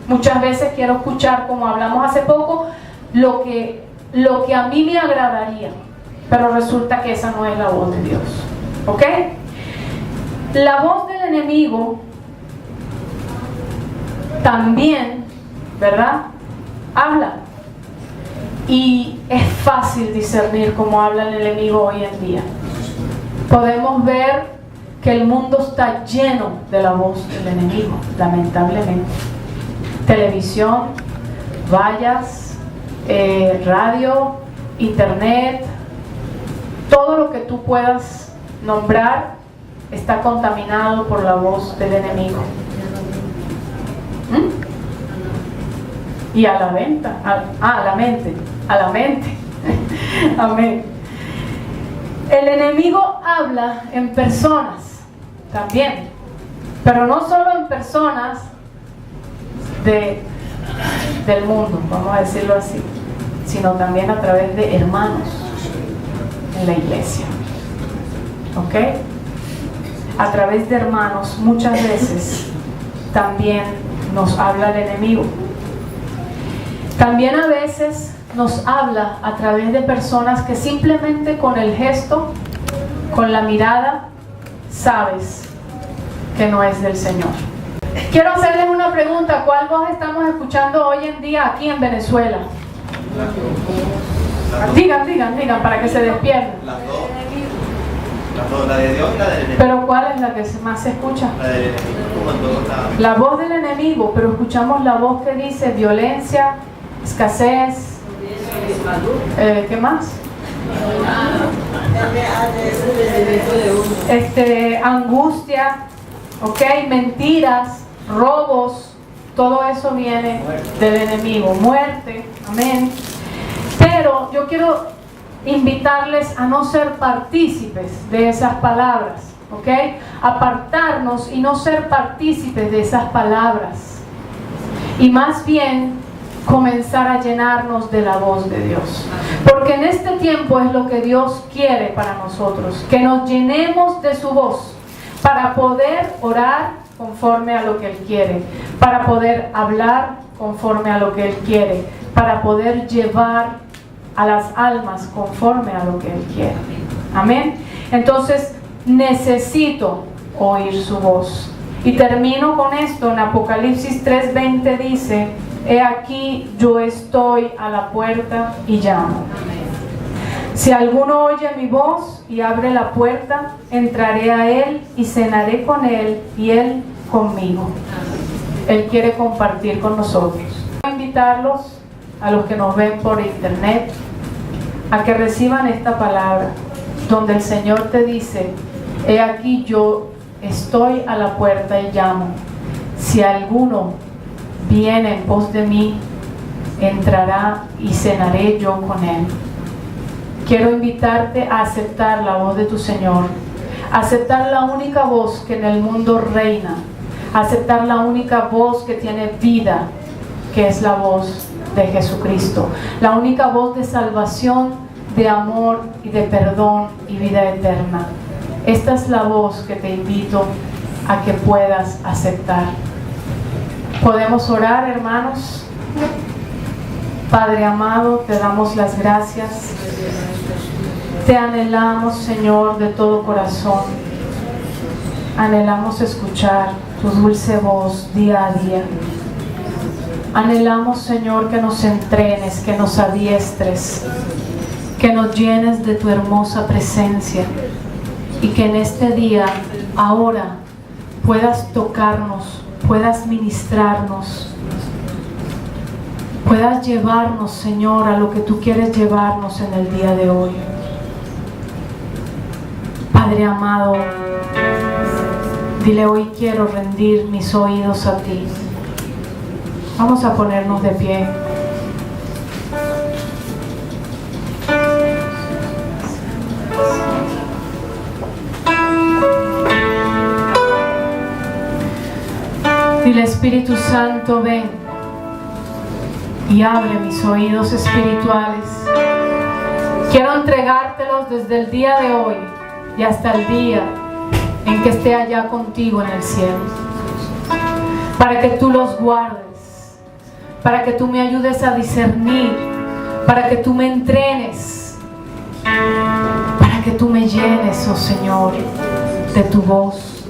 Muchas veces quiero escuchar, como hablamos hace poco, lo que a mí me agradaría, pero resulta que esa no es la voz de Dios. ¿Ok? La voz del enemigo también, ¿verdad? Habla. Y es fácil discernir cómo habla el enemigo hoy en día. Podemos ver que el mundo está lleno de la voz del enemigo, lamentablemente. Televisión, vallas, radio, internet, todo lo que tú puedas nombrar está contaminado por la voz del enemigo. Y a la venta, a la mente. Amén. El enemigo habla en personas también, pero no solo en personas del mundo, vamos a decirlo así, sino también a través de hermanos en la iglesia. ¿Ok? A través de hermanos muchas veces también nos habla el enemigo. También a veces nos habla a través de personas que simplemente con el gesto, con la mirada, sabes que no es del Señor. Quiero hacerles una pregunta. ¿Cuál voz estamos escuchando hoy en día aquí en Venezuela? Digan, para que se despierten. Las dos, la de Dios y la del enemigo. Pero ¿cuál es la que más se escucha? La del enemigo. La voz del enemigo, pero escuchamos la voz que dice violencia, escasez, ¿qué más? Angustia, ¿ok? Mentiras, robos, todo eso viene del enemigo, muerte, amén. Pero yo quiero invitarles a no ser partícipes de esas palabras, ¿ok? Apartarnos y no ser partícipes de esas palabras, y más bien comenzar a llenarnos de la voz de Dios, porque en este tiempo es lo que Dios quiere para nosotros, que nos llenemos de su voz para poder orar conforme a lo que Él quiere, para poder hablar conforme a lo que Él quiere, para poder llevar a las almas conforme a lo que Él quiere. Amén. Entonces necesito oír su voz. Y termino con esto. En Apocalipsis 3:20 dice: he aquí yo estoy a la puerta y llamo. Si alguno oye mi voz y abre la puerta, entraré a él y cenaré con él y él conmigo. Él quiere compartir con nosotros. Quiero invitarlos, a los que nos ven por internet, a que reciban esta palabra, donde el Señor te dice: he aquí yo estoy a la puerta y llamo. Si alguno viene en pos de mí, entrará y cenaré yo con él. Quiero invitarte a aceptar la voz de tu Señor, a aceptar la única voz que en el mundo reina, a aceptar la única voz que tiene vida, que es la voz de Jesucristo, la única voz de salvación, de amor y de perdón y vida eterna. Esta es la voz que te invito a que puedas aceptar. ¿Podemos orar, hermanos? Padre amado, te damos las gracias. Te anhelamos, Señor, de todo corazón. Anhelamos escuchar tu dulce voz día a día. Anhelamos, Señor, que nos entrenes, que nos adiestres, que nos llenes de tu hermosa presencia y que en este día, ahora, puedas tocarnos, puedas ministrarnos, puedas llevarnos, Señor, a lo que tú quieres llevarnos en el día de hoy. Padre amado, dile: hoy quiero rendir mis oídos a ti. Vamos a ponernos de pie. Dile: Espíritu Santo, ven y abre mis oídos espirituales. Quiero entregártelos desde el día de hoy y hasta el día en que esté allá contigo en el cielo, para que tú los guardes, para que tú me ayudes a discernir, para que tú me entrenes, para que tú me llenes, oh Señor, de tu voz,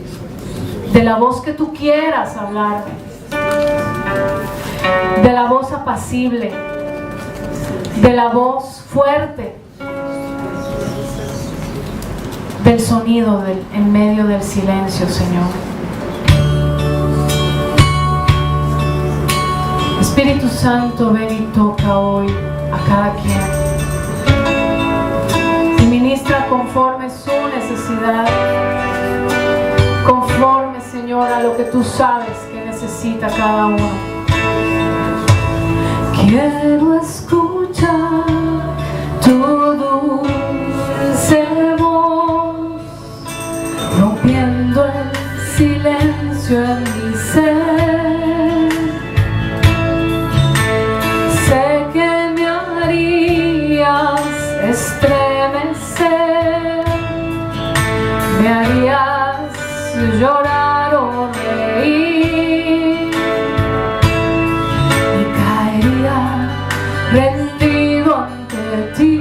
de la voz que tú quieras hablarme, de la voz apacible, de la voz fuerte, del sonido en medio del silencio, Señor. Espíritu Santo, ven y toca hoy a cada quien y ministra conforme su necesidad, conforme, Señor, a lo que tú sabes que necesita cada uno. Quiero escuchar tu dulce voz, rompiendo el silencio en mi ser. Sé que me harías estremecer, me harías llorar o reír, y caería rendido ante ti.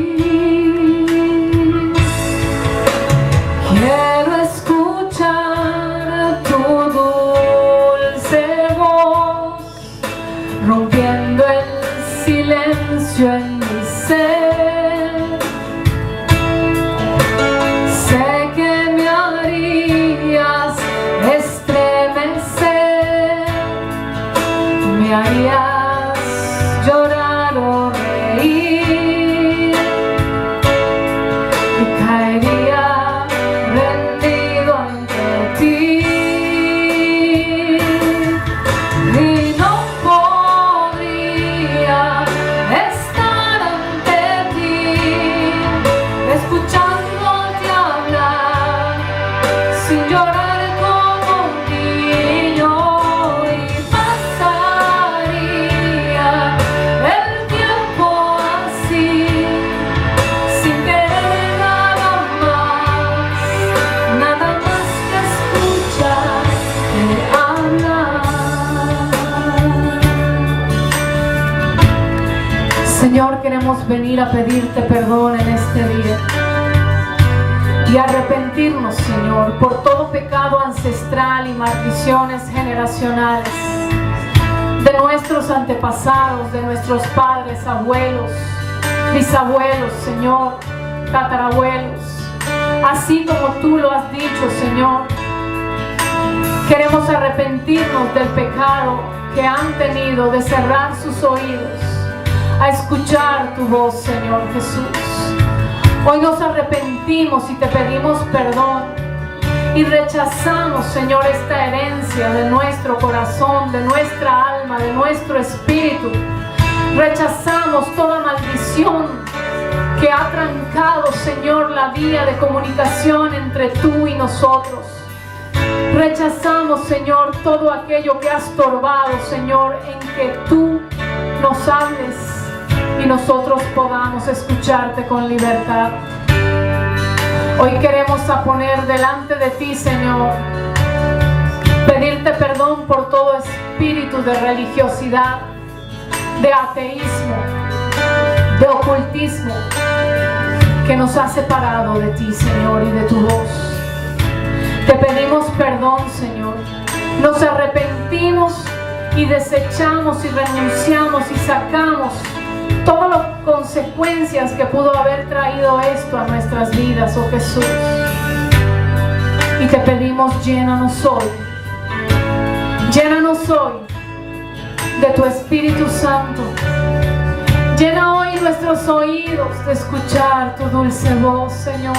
Quiero escuchar tu dulce voz, rompiendo el silencio en mi ser. Sé que me harías queremos venir a pedirte perdón en este día y arrepentirnos, Señor, por todo pecado ancestral y maldiciones generacionales de nuestros antepasados, de nuestros padres, abuelos, bisabuelos, Señor, tatarabuelos, así como tú lo has dicho, Señor. Queremos arrepentirnos del pecado que han tenido de cerrar sus oídos a escuchar tu voz, Señor Jesús. Hoy nos arrepentimos y te pedimos perdón y rechazamos, Señor, esta herencia de nuestro corazón, de nuestra alma, de nuestro espíritu. Rechazamos toda maldición que ha trancado, Señor, la vía de comunicación entre tú y nosotros. Rechazamos, Señor, todo aquello que ha estorbado, Señor, en que tú nos hables y nosotros podamos escucharte con libertad. Hoy queremos poner delante de ti, Señor, pedirte perdón por todo espíritu de religiosidad, de ateísmo, de ocultismo que nos ha separado de ti, Señor, y de tu voz. Te pedimos perdón, Señor. Nos arrepentimos y desechamos y renunciamos y sacamos todas las consecuencias que pudo haber traído esto a nuestras vidas, oh Jesús. Y te pedimos, llénanos hoy. Llénanos hoy de tu Espíritu Santo. Llena hoy nuestros oídos de escuchar tu dulce voz, Señor.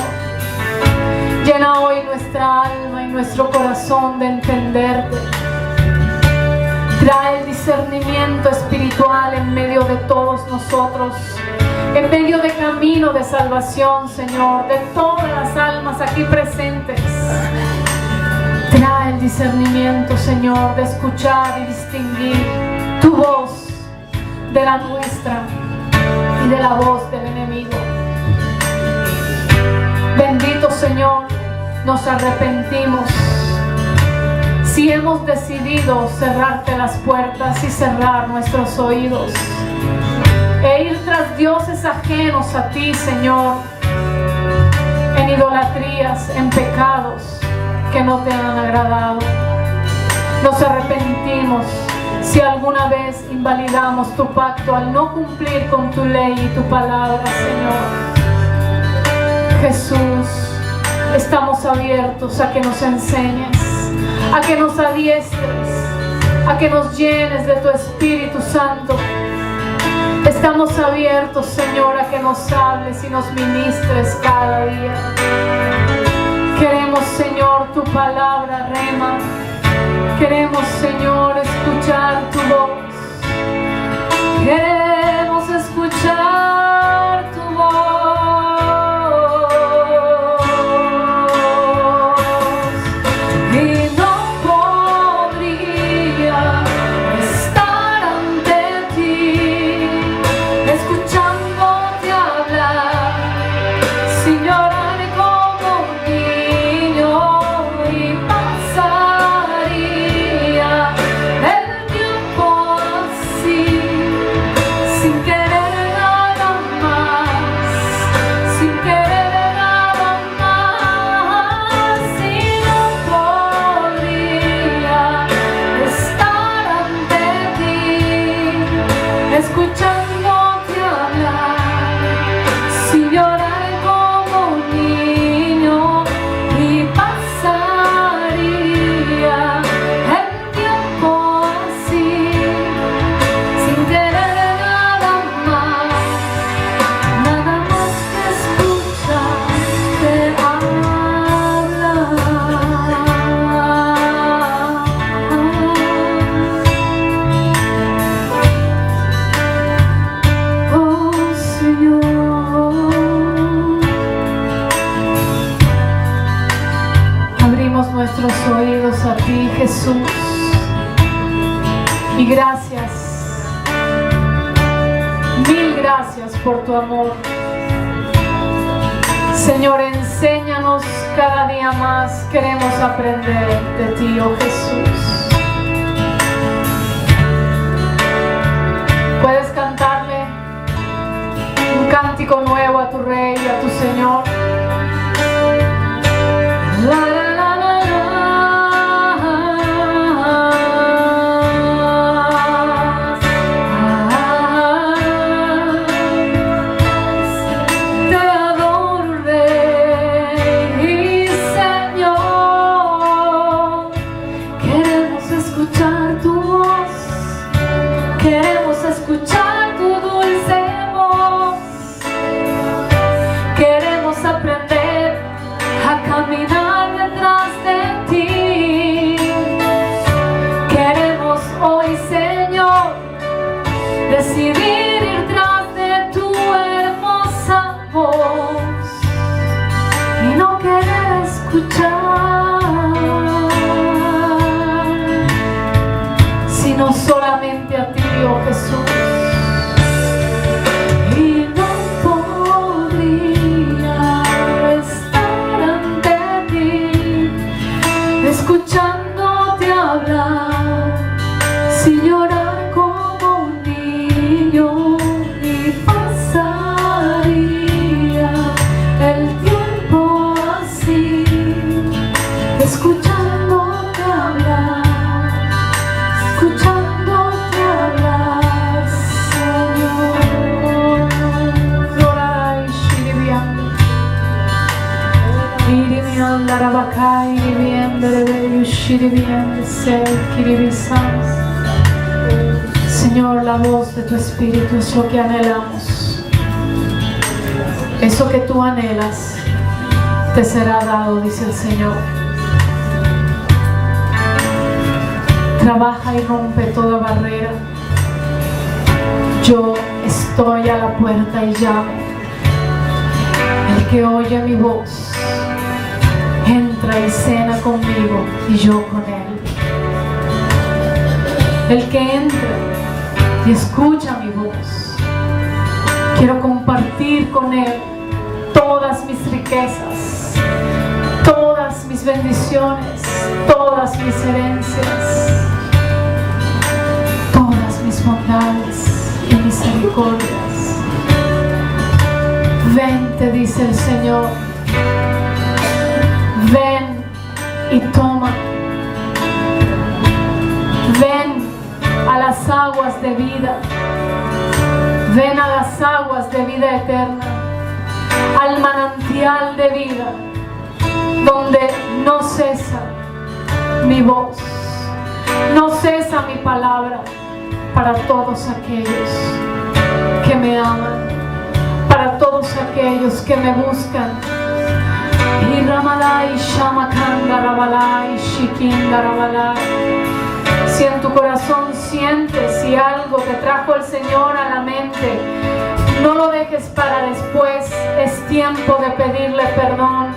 Llena hoy nuestra alma y nuestro corazón de entenderte. Trae el discernimiento espiritual en medio de todos nosotros, en medio de camino de salvación, Señor, de todas las almas aquí presentes. Trae el discernimiento, Señor, de escuchar y distinguir tu voz de la nuestra y de la voz del enemigo. Bendito Señor, nos arrepentimos si hemos decidido cerrarte las puertas y cerrar nuestros oídos e ir tras dioses ajenos a ti, Señor, en idolatrías, en pecados que no te han agradado. Nos arrepentimos si alguna vez invalidamos tu pacto al no cumplir con tu ley y tu palabra, Señor. Jesús, estamos abiertos a que nos enseñes, a que nos adiestres, a que nos llenes de tu Espíritu Santo. Estamos abiertos, Señor, a que nos hables y nos ministres cada día. Queremos, Señor, tu palabra, Rema. Queremos, Señor, escuchar tu voz. Queremos escuchar tu voz. Nuestros oídos a ti, Jesús, y gracias, mil gracias por tu amor. Señor, enséñanos cada día más, queremos aprender de ti, oh Jesús. Puedes cantarle cántico nuevo a tu Rey y a tu Señor. La, la, la, la, te adoro, Rey y Señor. Queremos escuchar tu voz, queremos escuchar tu dulce voz. Queremos aprender a caminar detrás de ti. Queremos hoy, Señor, decidir ir tras de tu hermosa voz y no querer escuchar, sino solamente a ti, oh Jesús. Y no podría estar ante ti, escuchándote hablar, sin llorar como un niño, y pasaría el tiempo así, escuchándote hablar, escuchándote hablar, Señor. Orai, shiribiando, iribiando, arabacai, iribiando, rebeyo, shiribiando, ser, kiribisans. Señor, la voz de tu Espíritu es lo que anhelamos. Eso que tú anhelas te será dado, dice el Señor. Trabaja y rompe toda barrera. Yo estoy a la puerta y llamo. El que oye mi voz entra y cena conmigo y yo con él. El que entra y escucha mi voz, quiero compartir con él todas mis riquezas, todas mis bendiciones, todas mis herencias, todas mis bondades y misericordias. Ven, te dice el Señor, ven y toma. Ven a las aguas de vida, ven a las aguas de vida eterna, al manantial de vida, donde no cesa mi voz, no cesa mi palabra, para todos aquellos que me aman, para todos aquellos que me buscan. Y Ramalai, Shamakanda, Rabalai, Shikinda, Rabalai. Si en tu corazón sientes si algo te trajo el Señor a la mente, no lo dejes para después. Es tiempo de pedirle perdón,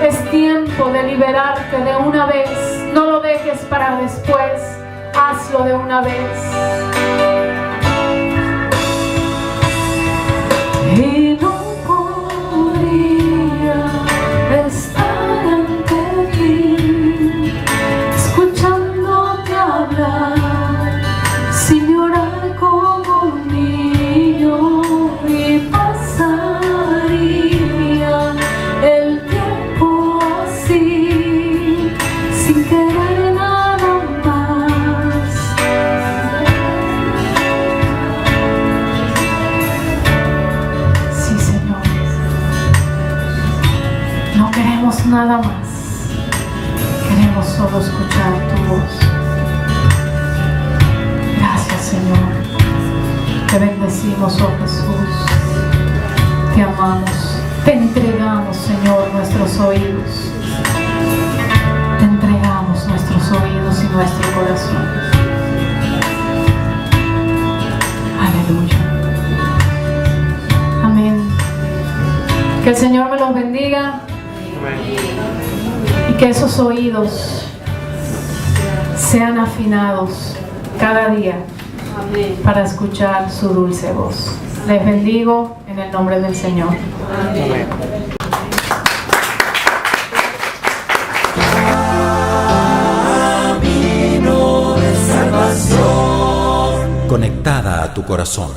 es tiempo de liberarte de una vez. No lo dejes para después, hazlo de una vez. Y no podría estar ante ti, escuchándote hablar, sin llorar como un niño, y pasaría el tiempo así, sin querer nada más. Sí, Señor, no queremos nada más, queremos solo escuchar tu voz. Gracias, Señor, te bendecimos, oh Jesús, te amamos, te entregamos, Señor, nuestros oídos, te entregamos nuestros oídos y nuestro corazón. Aleluya. Amén. Que el Señor me los bendiga y que esos oídos sean afinados cada día para escuchar su dulce voz. Les bendigo en el nombre del Señor. Amén. Conectada a tu corazón.